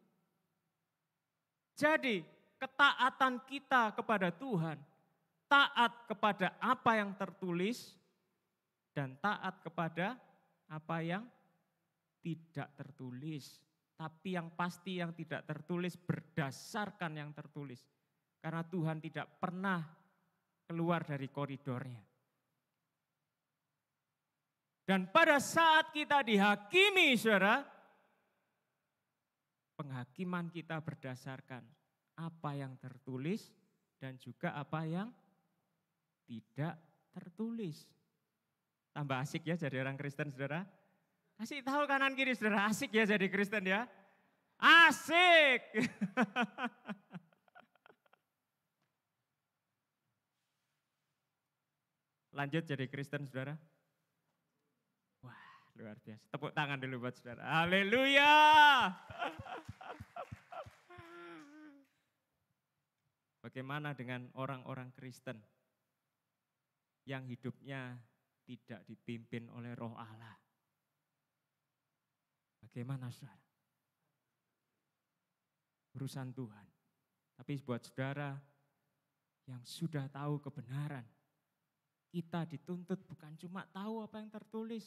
Jadi ketaatan kita kepada Tuhan, taat kepada apa yang tertulis, dan taat kepada apa yang tidak tertulis. Tapi yang pasti yang tidak tertulis berdasarkan yang tertulis. Karena Tuhan tidak pernah keluar dari koridornya. Dan pada saat kita dihakimi, saudara, penghakiman kita berdasarkan apa yang tertulis dan juga apa yang tidak tertulis. Tambah asik ya jadi orang Kristen, saudara. Kasih tahu kanan kiri, saudara, asik ya jadi Kristen ya. Asik. Lanjut jadi Kristen, saudara. Wah, luar biasa. Tepuk tangan dulu buat saudara. Haleluya. Bagaimana dengan orang-orang Kristen yang hidupnya tidak dipimpin oleh Roh Allah? Bagaimana, saudara? Urusan Tuhan. Tapi buat saudara yang sudah tahu kebenaran, kita dituntut bukan cuma tahu apa yang tertulis,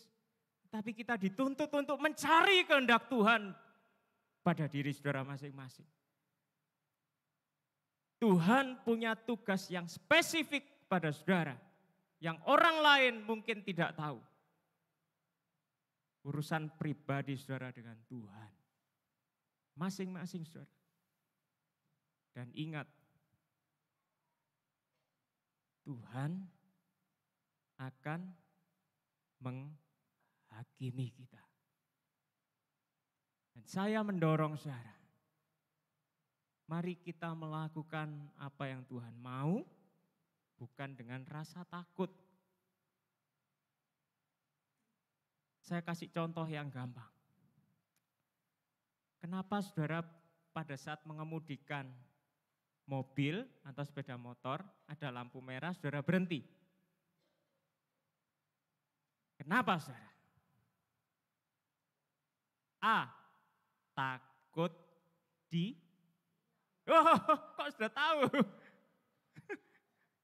tapi kita dituntut untuk mencari kehendak Tuhan pada diri saudara masing-masing. Tuhan punya tugas yang spesifik pada saudara, yang orang lain mungkin tidak tahu. Urusan pribadi saudara dengan Tuhan. Masing-masing saudara. Dan ingat, Tuhan akan menghakimi kita. Dan saya mendorong saudara, mari kita melakukan apa yang Tuhan mau, bukan dengan rasa takut. Saya kasih contoh yang gampang. Kenapa saudara pada saat mengemudikan mobil atau sepeda motor, ada lampu merah, saudara berhenti? Kenapa, saudara? A, takut kok sudah tahu?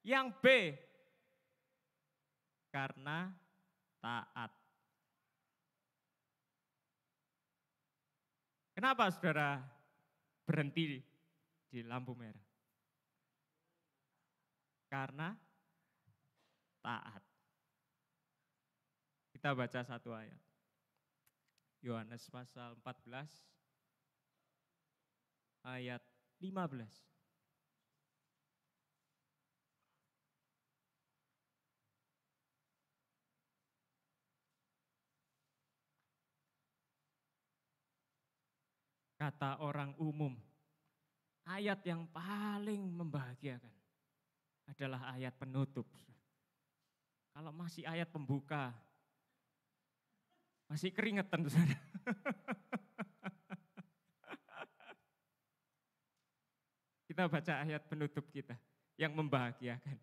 Yang B, karena taat. Kenapa saudara berhenti di lampu merah? Karena taat. Kita baca satu ayat. Yohanes pasal 14 ayat 15. Kata orang umum, ayat yang paling membahagiakan adalah ayat penutup. Kalau masih ayat pembuka, masih keringetan, saudara. Kita baca ayat penutup kita yang membahagiakan.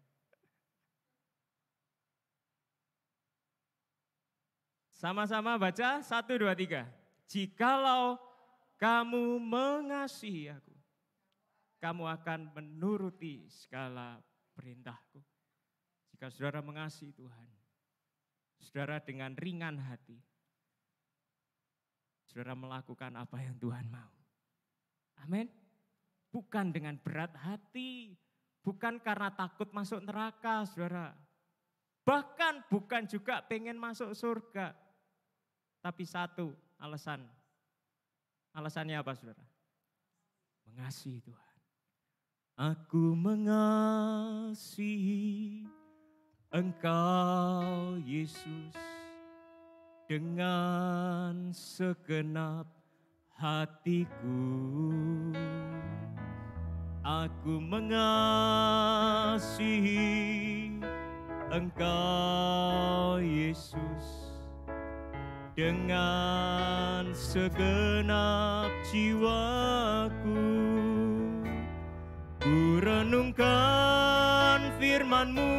Sama-sama baca, 1, 2, 3. Jikalau kamu mengasihi aku, kamu akan menuruti segala perintahku. Jika saudara mengasihi Tuhan, saudara dengan ringan hati, saudara melakukan apa yang Tuhan mau. Amin. Bukan dengan berat hati, bukan karena takut masuk neraka, saudara. Bahkan bukan juga pengen masuk surga. Tapi satu alasan. Alasannya apa, saudara? Mengasihi Tuhan. Aku mengasihi Engkau, Yesus, dengan segenap hatiku. Aku mengasihi Engkau, Yesus, dengan segenap jiwaku. Ku renungkan firman-Mu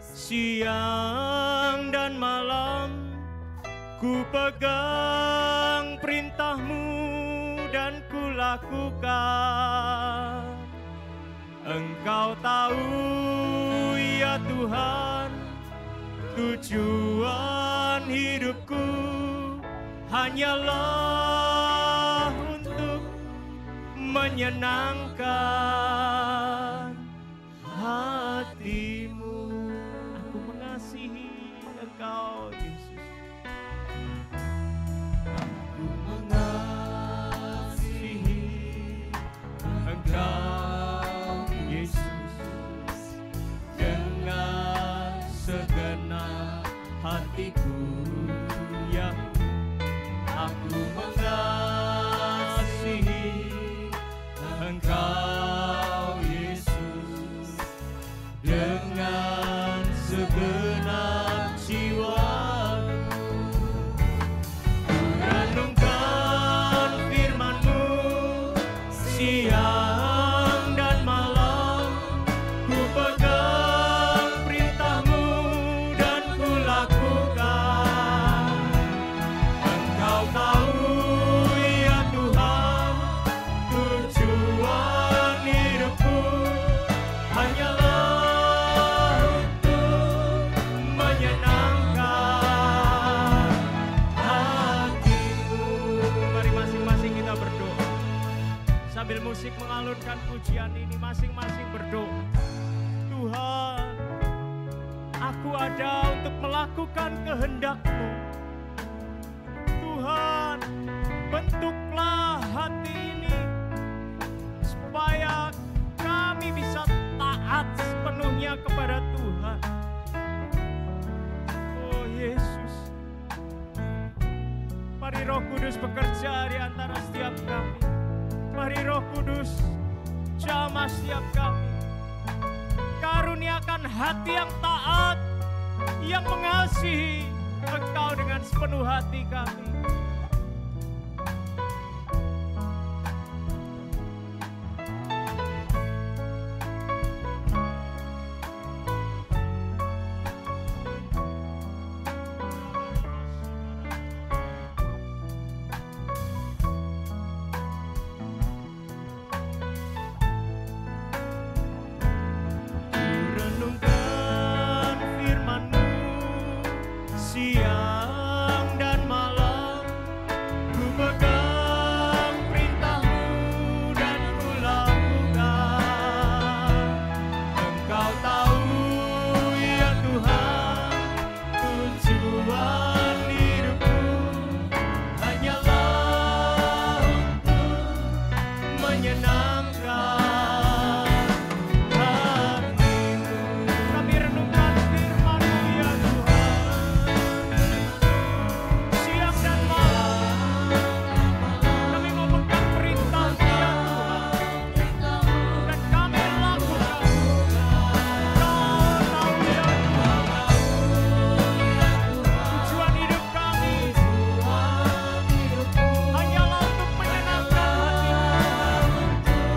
siang dan malam, ku pegang perintah-Mu dan ku lakukan. Engkau tahu ya Tuhan, tujuan hidupku hanyalah untuk menyenangkan hati. hatiku, ya aku mengasihi Engkau Yesus dengan segenap jiwaku. Ku renungkan firman-Mu siang dan malam, ku pegang perintah-Mu dan ku lakukan. Engkau tahu ya Tuhan, tujuan hidupku hanyalah untuk menyenangkan hati-Mu. Mari masing-masing kita berdoa. Sambil musik mengalunkan pujian ini, masing-masing berdoa. Tuhan, aku ada untuk melakukan kehendak-Mu. Tuhan, bentuklah hati ini supaya kami bisa taat sepenuhnya kepada Tuhan. Oh Yesus, mari Roh Kudus bekerja di antara setiap kami. Mari Roh Kudus jamah setiap kami. Karuniakan hati yang taat, yang mengasihi Engkau dengan sepenuh hati kami. Renungkan firman-Mu siang dan malam, ku pegang perintah-Mu dan ku lakukan. Engkau tahu ya Tuhan, tujuan hidupku hanyalah untuk menyenangkan hati-Mu. Kami renungkan firman-Mu ya Tuhan, siang dan malam. Kami mau pegang perintah-Mu ya Tuhan, dan kami lakukan. Kau tahu ya Tuhan, tujuan hidup kami hanyalah untuk menyenangkan hati-Mu.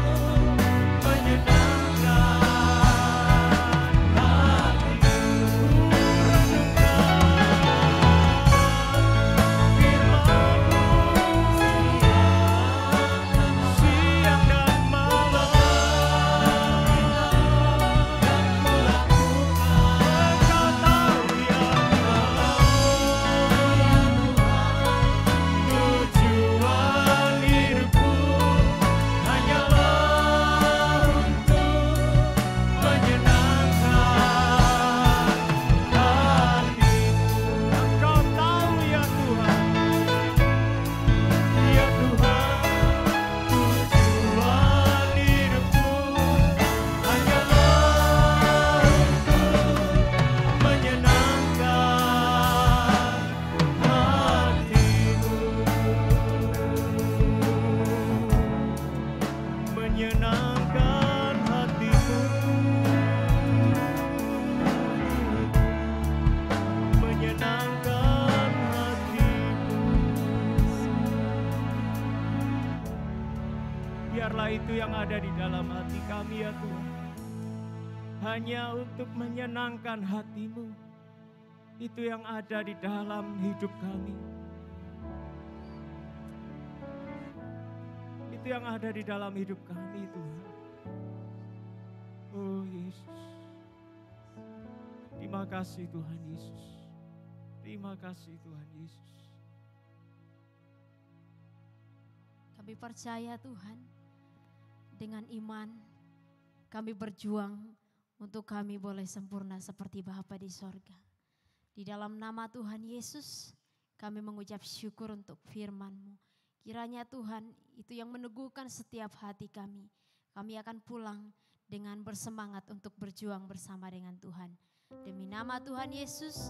Menyenangkan hati-Mu, menyenangkan hati-Mu. Biarlah itu yang ada di dalam hati kami ya Tuhan, hanya untuk menyenangkan hati-Mu. Itu yang ada di dalam hidup kami. Itu yang ada di dalam hidup kami Tuhan. Oh Yesus, terima kasih Tuhan Yesus. Terima kasih Tuhan Yesus. Kami percaya Tuhan, dengan iman kami berjuang untuk kami boleh sempurna seperti Bapa di sorga. Di dalam nama Tuhan Yesus kami mengucap syukur untuk firman-Mu. Kiranya Tuhan itu yang meneguhkan setiap hati kami. Kami akan pulang dengan bersemangat untuk berjuang bersama dengan Tuhan. Demi nama Tuhan Yesus,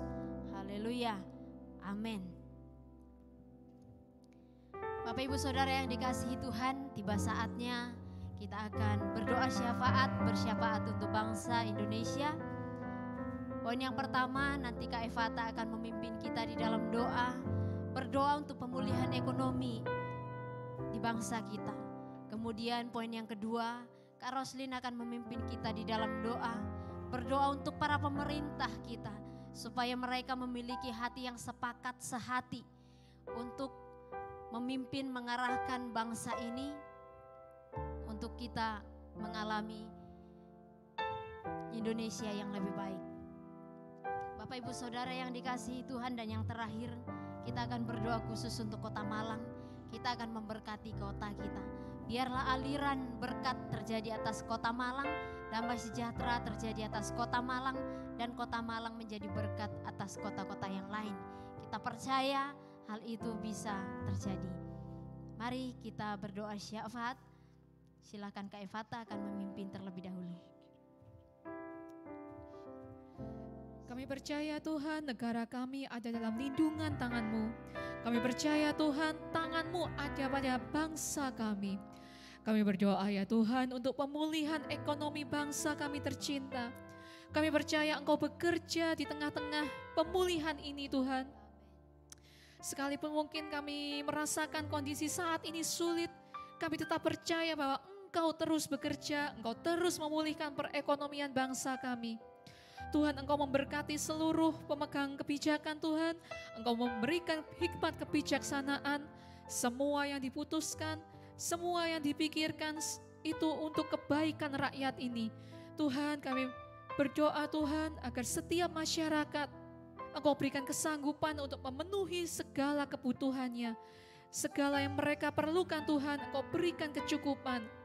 haleluya, amin. Bapak Ibu Saudara yang dikasihi Tuhan, tiba saatnya kita akan berdoa bersyafaat untuk bangsa Indonesia. Poin yang pertama, nanti Kak Evata akan memimpin kita di dalam doa, berdoa untuk pemulihan ekonomi di bangsa kita. Kemudian poin yang kedua, Kak Roslin akan memimpin kita di dalam doa, berdoa untuk para pemerintah kita, supaya mereka memiliki hati yang sepakat sehati untuk memimpin mengarahkan bangsa ini untuk kita mengalami Indonesia yang lebih baik. Bapak Ibu Saudara yang dikasihi Tuhan, dan yang terakhir kita akan berdoa khusus untuk Kota Malang. Kita akan memberkati kota kita. Biarlah aliran berkat terjadi atas Kota Malang, damai sejahtera terjadi atas Kota Malang, dan Kota Malang menjadi berkat atas kota-kota yang lain. Kita percaya hal itu bisa terjadi. Mari kita berdoa syafaat. Silakan Kak Evata akan memimpin terlebih dahulu. Kami percaya Tuhan, negara kami ada dalam lindungan tangan-Mu. Kami percaya Tuhan, tangan-Mu ada pada bangsa kami. Kami berdoa ya Tuhan untuk pemulihan ekonomi bangsa kami tercinta. Kami percaya Engkau bekerja di tengah-tengah pemulihan ini Tuhan. Sekalipun mungkin kami merasakan kondisi saat ini sulit, kami tetap percaya bahwa Engkau terus bekerja, Engkau terus memulihkan perekonomian bangsa kami. Tuhan, Engkau memberkati seluruh pemegang kebijakan Tuhan. Engkau memberikan hikmat kebijaksanaan. Semua yang diputuskan, semua yang dipikirkan itu untuk kebaikan rakyat ini. Tuhan, kami berdoa Tuhan agar setiap masyarakat Engkau berikan kesanggupan untuk memenuhi segala kebutuhannya. Segala yang mereka perlukan Tuhan, Engkau berikan kecukupan.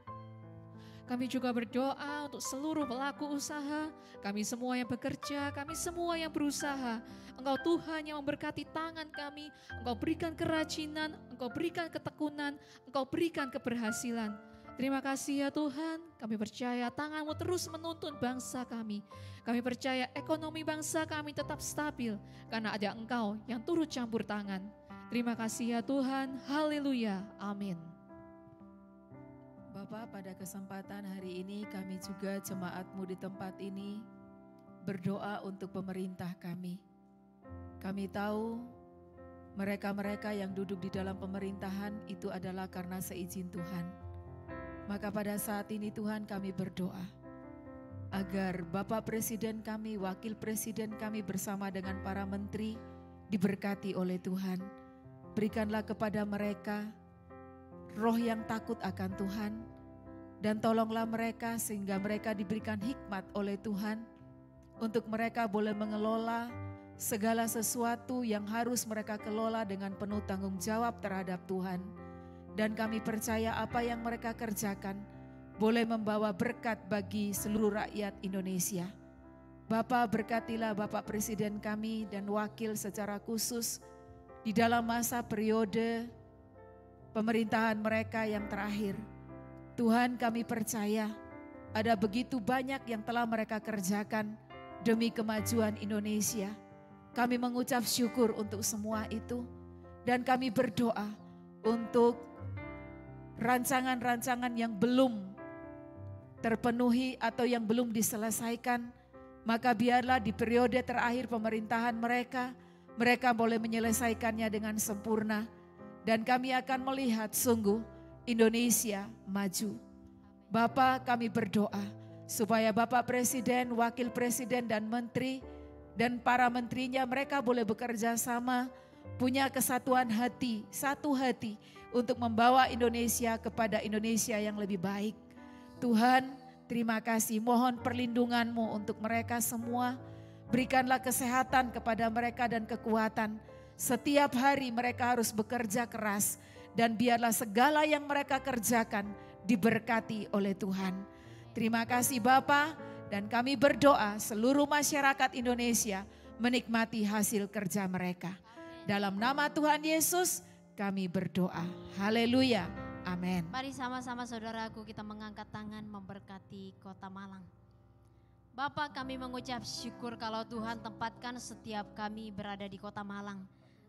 Kami juga berdoa untuk seluruh pelaku usaha, kami semua yang bekerja, kami semua yang berusaha. Engkau Tuhan yang memberkati tangan kami, Engkau berikan kerajinan, Engkau berikan ketekunan, Engkau berikan keberhasilan. Terima kasih ya Tuhan, kami percaya tangan-Mu terus menuntun bangsa kami. Kami percaya ekonomi bangsa kami tetap stabil, karena ada Engkau yang turut campur tangan. Terima kasih ya Tuhan, haleluya, amin. Bapak, pada kesempatan hari ini kami juga jemaat-Mu di tempat ini berdoa untuk pemerintah kami. Kami tahu mereka-mereka yang duduk di dalam pemerintahan itu adalah karena seizin Tuhan. Maka pada saat ini Tuhan kami berdoa agar Bapak Presiden kami, Wakil Presiden kami bersama dengan para menteri diberkati oleh Tuhan. Berikanlah kepada mereka roh yang takut akan Tuhan, dan tolonglah mereka sehingga mereka diberikan hikmat oleh Tuhan untuk mereka boleh mengelola segala sesuatu yang harus mereka kelola dengan penuh tanggung jawab terhadap Tuhan. Dan kami percaya apa yang mereka kerjakan boleh membawa berkat bagi seluruh rakyat Indonesia. Bapa, berkatilah Bapak Presiden kami dan wakil secara khusus di dalam masa periode pemerintahan mereka yang terakhir. Tuhan, kami percaya ada begitu banyak yang telah mereka kerjakan demi kemajuan Indonesia. Kami mengucap syukur untuk semua itu, dan kami berdoa untuk rancangan-rancangan yang belum terpenuhi atau yang belum diselesaikan. Maka biarlah di periode terakhir pemerintahan mereka boleh menyelesaikannya dengan sempurna. Dan kami akan melihat sungguh Indonesia maju. Bapa, kami berdoa supaya Bapak Presiden, Wakil Presiden dan Menteri dan para menterinya mereka boleh bekerja sama, punya kesatuan hati, satu hati untuk membawa Indonesia kepada Indonesia yang lebih baik. Tuhan, terima kasih, mohon perlindungan-Mu untuk mereka semua. Berikanlah kesehatan kepada mereka dan kekuatan. Setiap hari mereka harus bekerja keras, dan biarlah segala yang mereka kerjakan diberkati oleh Tuhan. Terima kasih Bapa, dan kami berdoa seluruh masyarakat Indonesia menikmati hasil kerja mereka. Dalam nama Tuhan Yesus kami berdoa. Haleluya. Amin. Mari sama-sama saudaraku kita mengangkat tangan memberkati Kota Malang. Bapa, kami mengucap syukur kalau Tuhan tempatkan setiap kami berada di Kota Malang.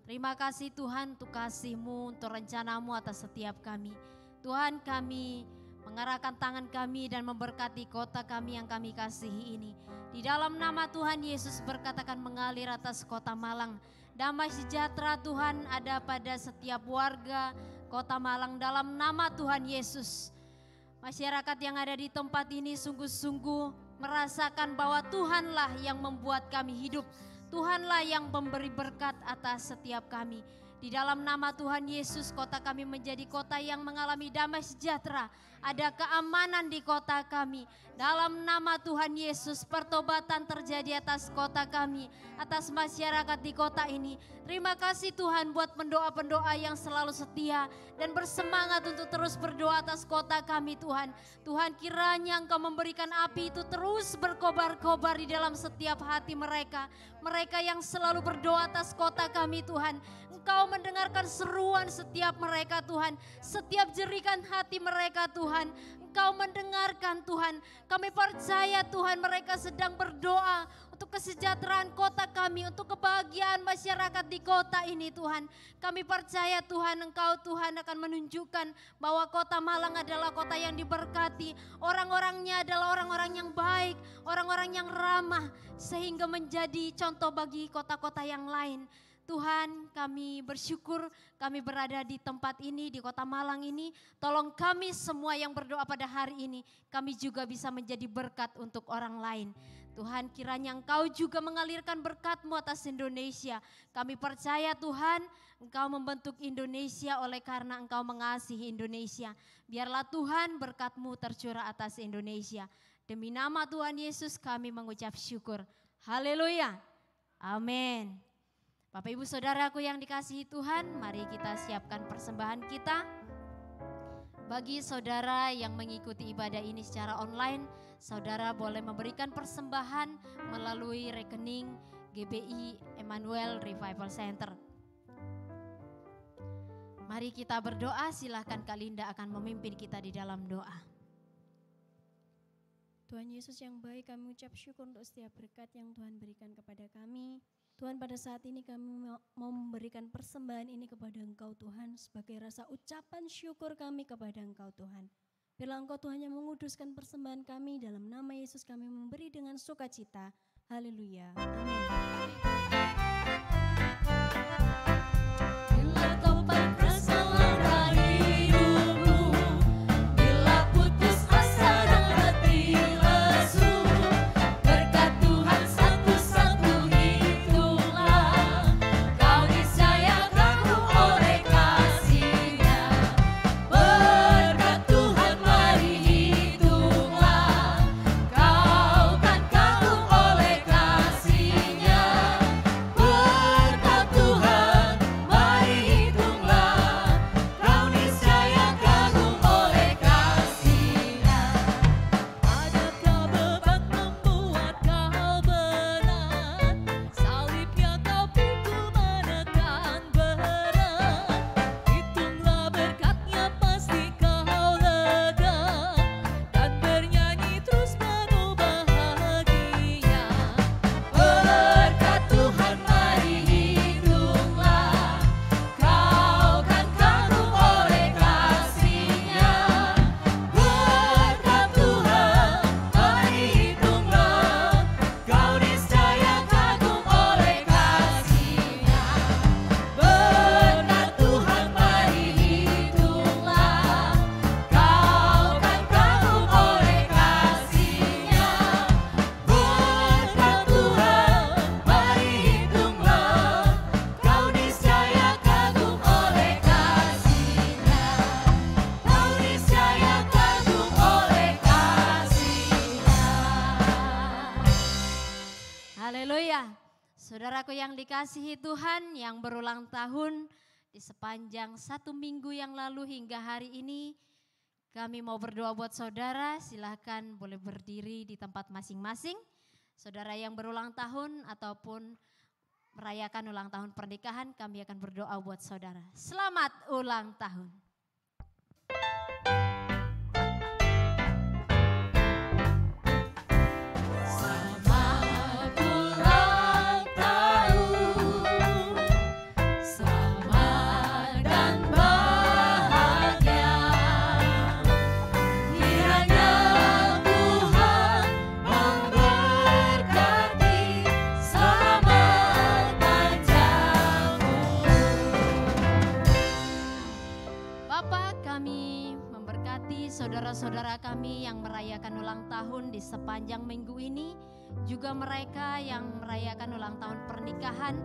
Terima kasih Tuhan untuk kasih-Mu, untuk rencana-Mu atas setiap kami. Tuhan, kami mengarahkan tangan kami dan memberkati kota kami yang kami kasihi ini. Di dalam nama Tuhan Yesus berkatakan mengalir atas Kota Malang. Damai sejahtera Tuhan ada pada setiap warga Kota Malang dalam nama Tuhan Yesus. Masyarakat yang ada di tempat ini sungguh-sungguh merasakan bahwa Tuhanlah yang membuat kami hidup. Tuhanlah yang memberi berkat atas setiap kami. Di dalam nama Tuhan Yesus, kota kami menjadi kota yang mengalami damai sejahtera. Ada keamanan di kota kami. Dalam nama Tuhan Yesus, pertobatan terjadi atas kota kami, atas masyarakat di kota ini. Terima kasih Tuhan buat pendoa-pendoa yang selalu setia dan bersemangat untuk terus berdoa atas kota kami Tuhan. Tuhan, kiranya Engkau memberikan api itu terus berkobar-kobar di dalam setiap hati mereka. Mereka yang selalu berdoa atas kota kami Tuhan. Engkau mendengarkan seruan setiap mereka Tuhan. Setiap jerikan hati mereka Tuhan. Engkau mendengarkan Tuhan. Kami percaya Tuhan mereka sedang berdoa untuk kesejahteraan kota kami, untuk kebahagiaan masyarakat di kota ini Tuhan. Kami percaya Tuhan Engkau Tuhan akan menunjukkan bahwa Kota Malang adalah kota yang diberkati. Orang-orangnya adalah orang-orang yang baik, orang-orang yang ramah, sehingga menjadi contoh bagi kota-kota yang lain. Tuhan, kami bersyukur kami berada di tempat ini, di Kota Malang ini. Tolong kami semua yang berdoa pada hari ini, kami juga bisa menjadi berkat untuk orang lain. Tuhan, kiranya Engkau juga mengalirkan berkat-Mu atas Indonesia. Kami percaya Tuhan, Engkau membentuk Indonesia oleh karena Engkau mengasihi Indonesia. Biarlah Tuhan berkat-Mu tercurah atas Indonesia. Demi nama Tuhan Yesus kami mengucap syukur. Haleluya. Amin. Bapak Ibu Saudaraku yang dikasihi Tuhan, mari kita siapkan persembahan kita. Bagi saudara yang mengikuti ibadah ini secara online, saudara boleh memberikan persembahan melalui rekening GBI Emmanuel Revival Center. Mari kita berdoa, silakan Kak Linda akan memimpin kita di dalam doa. Tuhan Yesus yang baik, kami ucap syukur untuk setiap berkat yang Tuhan berikan kepada kami. Tuhan, pada saat ini kami mau memberikan persembahan ini kepada Engkau Tuhan sebagai rasa ucapan syukur kami kepada Engkau Tuhan. Biarlah Engkau Tuhan yang menguduskan persembahan kami, dalam nama Yesus kami memberi dengan sukacita. Haleluya. Amin. Bila tempat kesalahan dari hidupmu, bila putus asa dan hati lesu, berkat Tuhan satu-satu hitunglah, kau niscaya kagum oleh kasih-Nya. Berkat Tuhan mari hitunglah, kau kan kagum oleh kasih-Nya. Berkat Tuhan mari hitunglah, kau niscaya kagum oleh kasih-Nya. Adakah beban membuat kau berat? Salibnya kau pikul menekan berat. Hitunglah berkat-Nya pasti kau lega, dan bernyanyi terus penuh bahagia. Berkat Tuhan mari hitunglah, kau kan kagum oleh kasih-Nya. Berkat Tuhan mari hitunglah, kau niscaya kagum oleh kasih-Nya. Berkat Tuhan mari hitunglah, kau kan kagum oleh kasih-Nya. Berkat Tuhan mari hitunglah, kau niscaya kagum oleh kasih-Nya. Kau niscaya kagum oleh kasih-Nya. Haleluya. Saudaraku yang dikasihi Tuhan, yang berulang tahun di sepanjang 1 minggu yang lalu hingga hari ini, kami mau berdoa buat saudara. Silahkan boleh berdiri di tempat masing-masing. Saudara yang berulang tahun ataupun merayakan ulang tahun pernikahan, kami akan berdoa buat saudara. Selamat ulang tahun. Selamat saudara-saudara kami yang merayakan ulang tahun di sepanjang minggu ini, juga mereka yang merayakan ulang tahun pernikahan.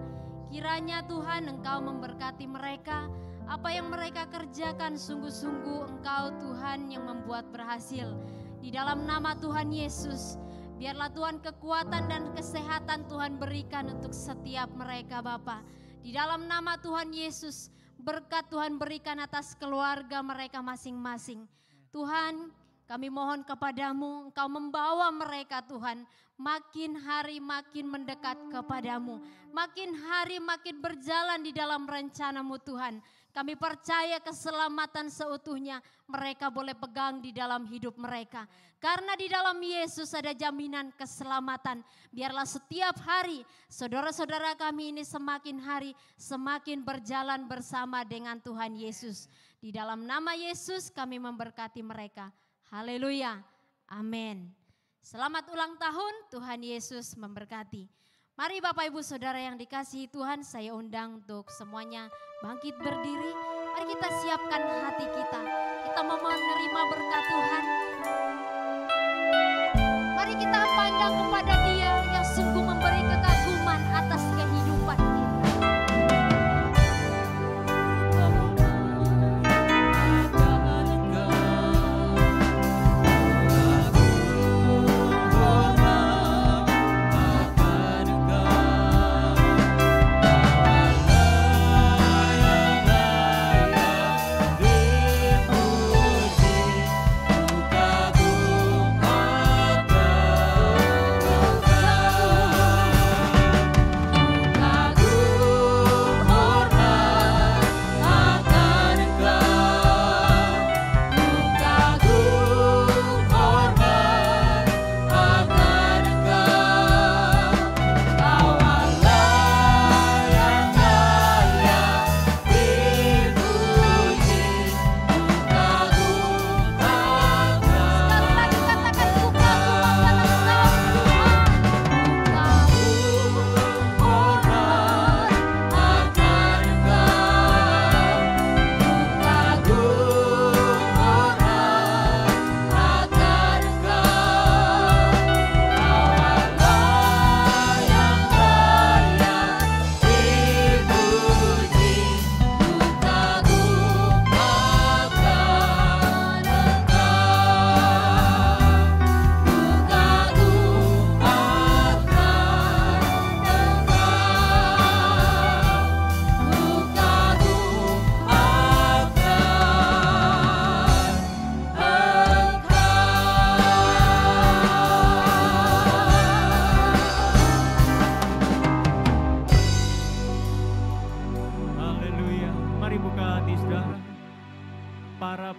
Kiranya Tuhan Engkau memberkati mereka, apa yang mereka kerjakan sungguh-sungguh Engkau Tuhan yang membuat berhasil. Di dalam nama Tuhan Yesus, biarlah Tuhan kekuatan dan kesehatan Tuhan berikan untuk setiap mereka Bapa. Di dalam nama Tuhan Yesus, berkat Tuhan berikan atas keluarga mereka masing-masing. Tuhan, kami mohon kepadamu, Engkau membawa mereka Tuhan, makin hari makin mendekat kepadamu. Makin hari makin berjalan di dalam rencanamu Tuhan. Kami percaya keselamatan seutuhnya mereka boleh pegang di dalam hidup mereka. Karena di dalam Yesus ada jaminan keselamatan. Biarlah setiap hari saudara-saudara kami ini semakin hari semakin berjalan bersama dengan Tuhan Yesus. Di dalam nama Yesus kami memberkati mereka. Haleluya. Amin. Selamat ulang tahun, Tuhan Yesus memberkati. Mari Bapak Ibu Saudara yang dikasihi Tuhan, saya undang untuk semuanya bangkit berdiri. Mari kita siapkan hati kita. Kita mau menerima berkat Tuhan. Mari kita pandang kepada Dia yang sungguh memberi kekaguman atas kehidupan kita.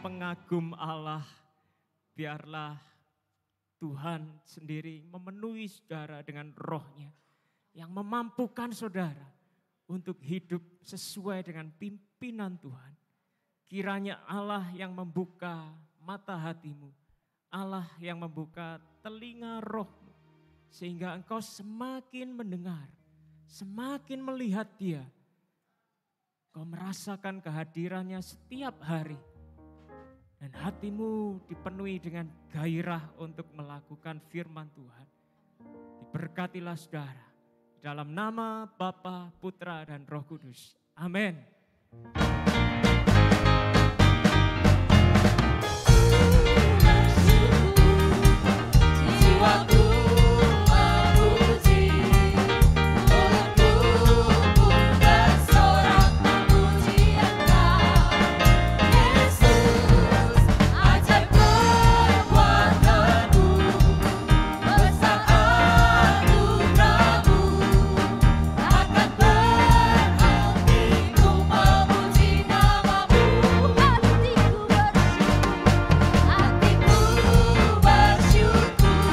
pengagum Allah, biarlah Tuhan sendiri memenuhi saudara dengan roh-Nya yang memampukan saudara untuk hidup sesuai dengan pimpinan Tuhan. Kiranya Allah yang membuka mata hatimu, Allah yang membuka telinga rohmu, sehingga engkau semakin mendengar, semakin melihat Dia. Kau merasakan kehadirannya setiap hari. Dan hatimu dipenuhi dengan gairah untuk melakukan firman Tuhan. Diberkatilah saudara. Dalam nama Bapa, Putra, dan Roh Kudus. Amin. Jiwaku memuji, mulutku pun bersorak memuji Engkau. Yesus, ajaib perbuatanmu, besar anugerahmu, takkan berhenti ku memuji namamu. Hatiku bersyukur,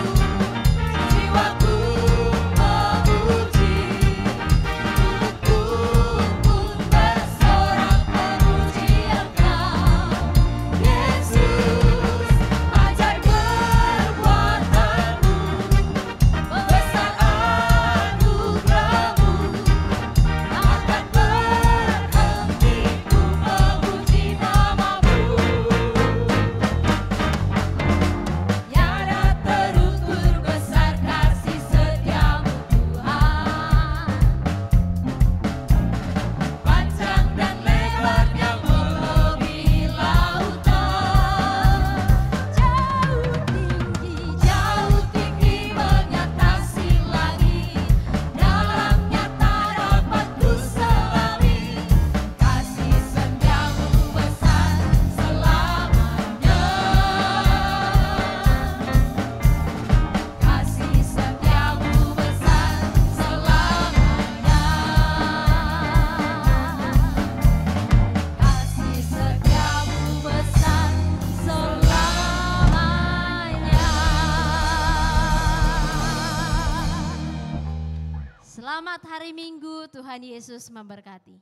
Selamat hari Minggu, Tuhan Yesus memberkati.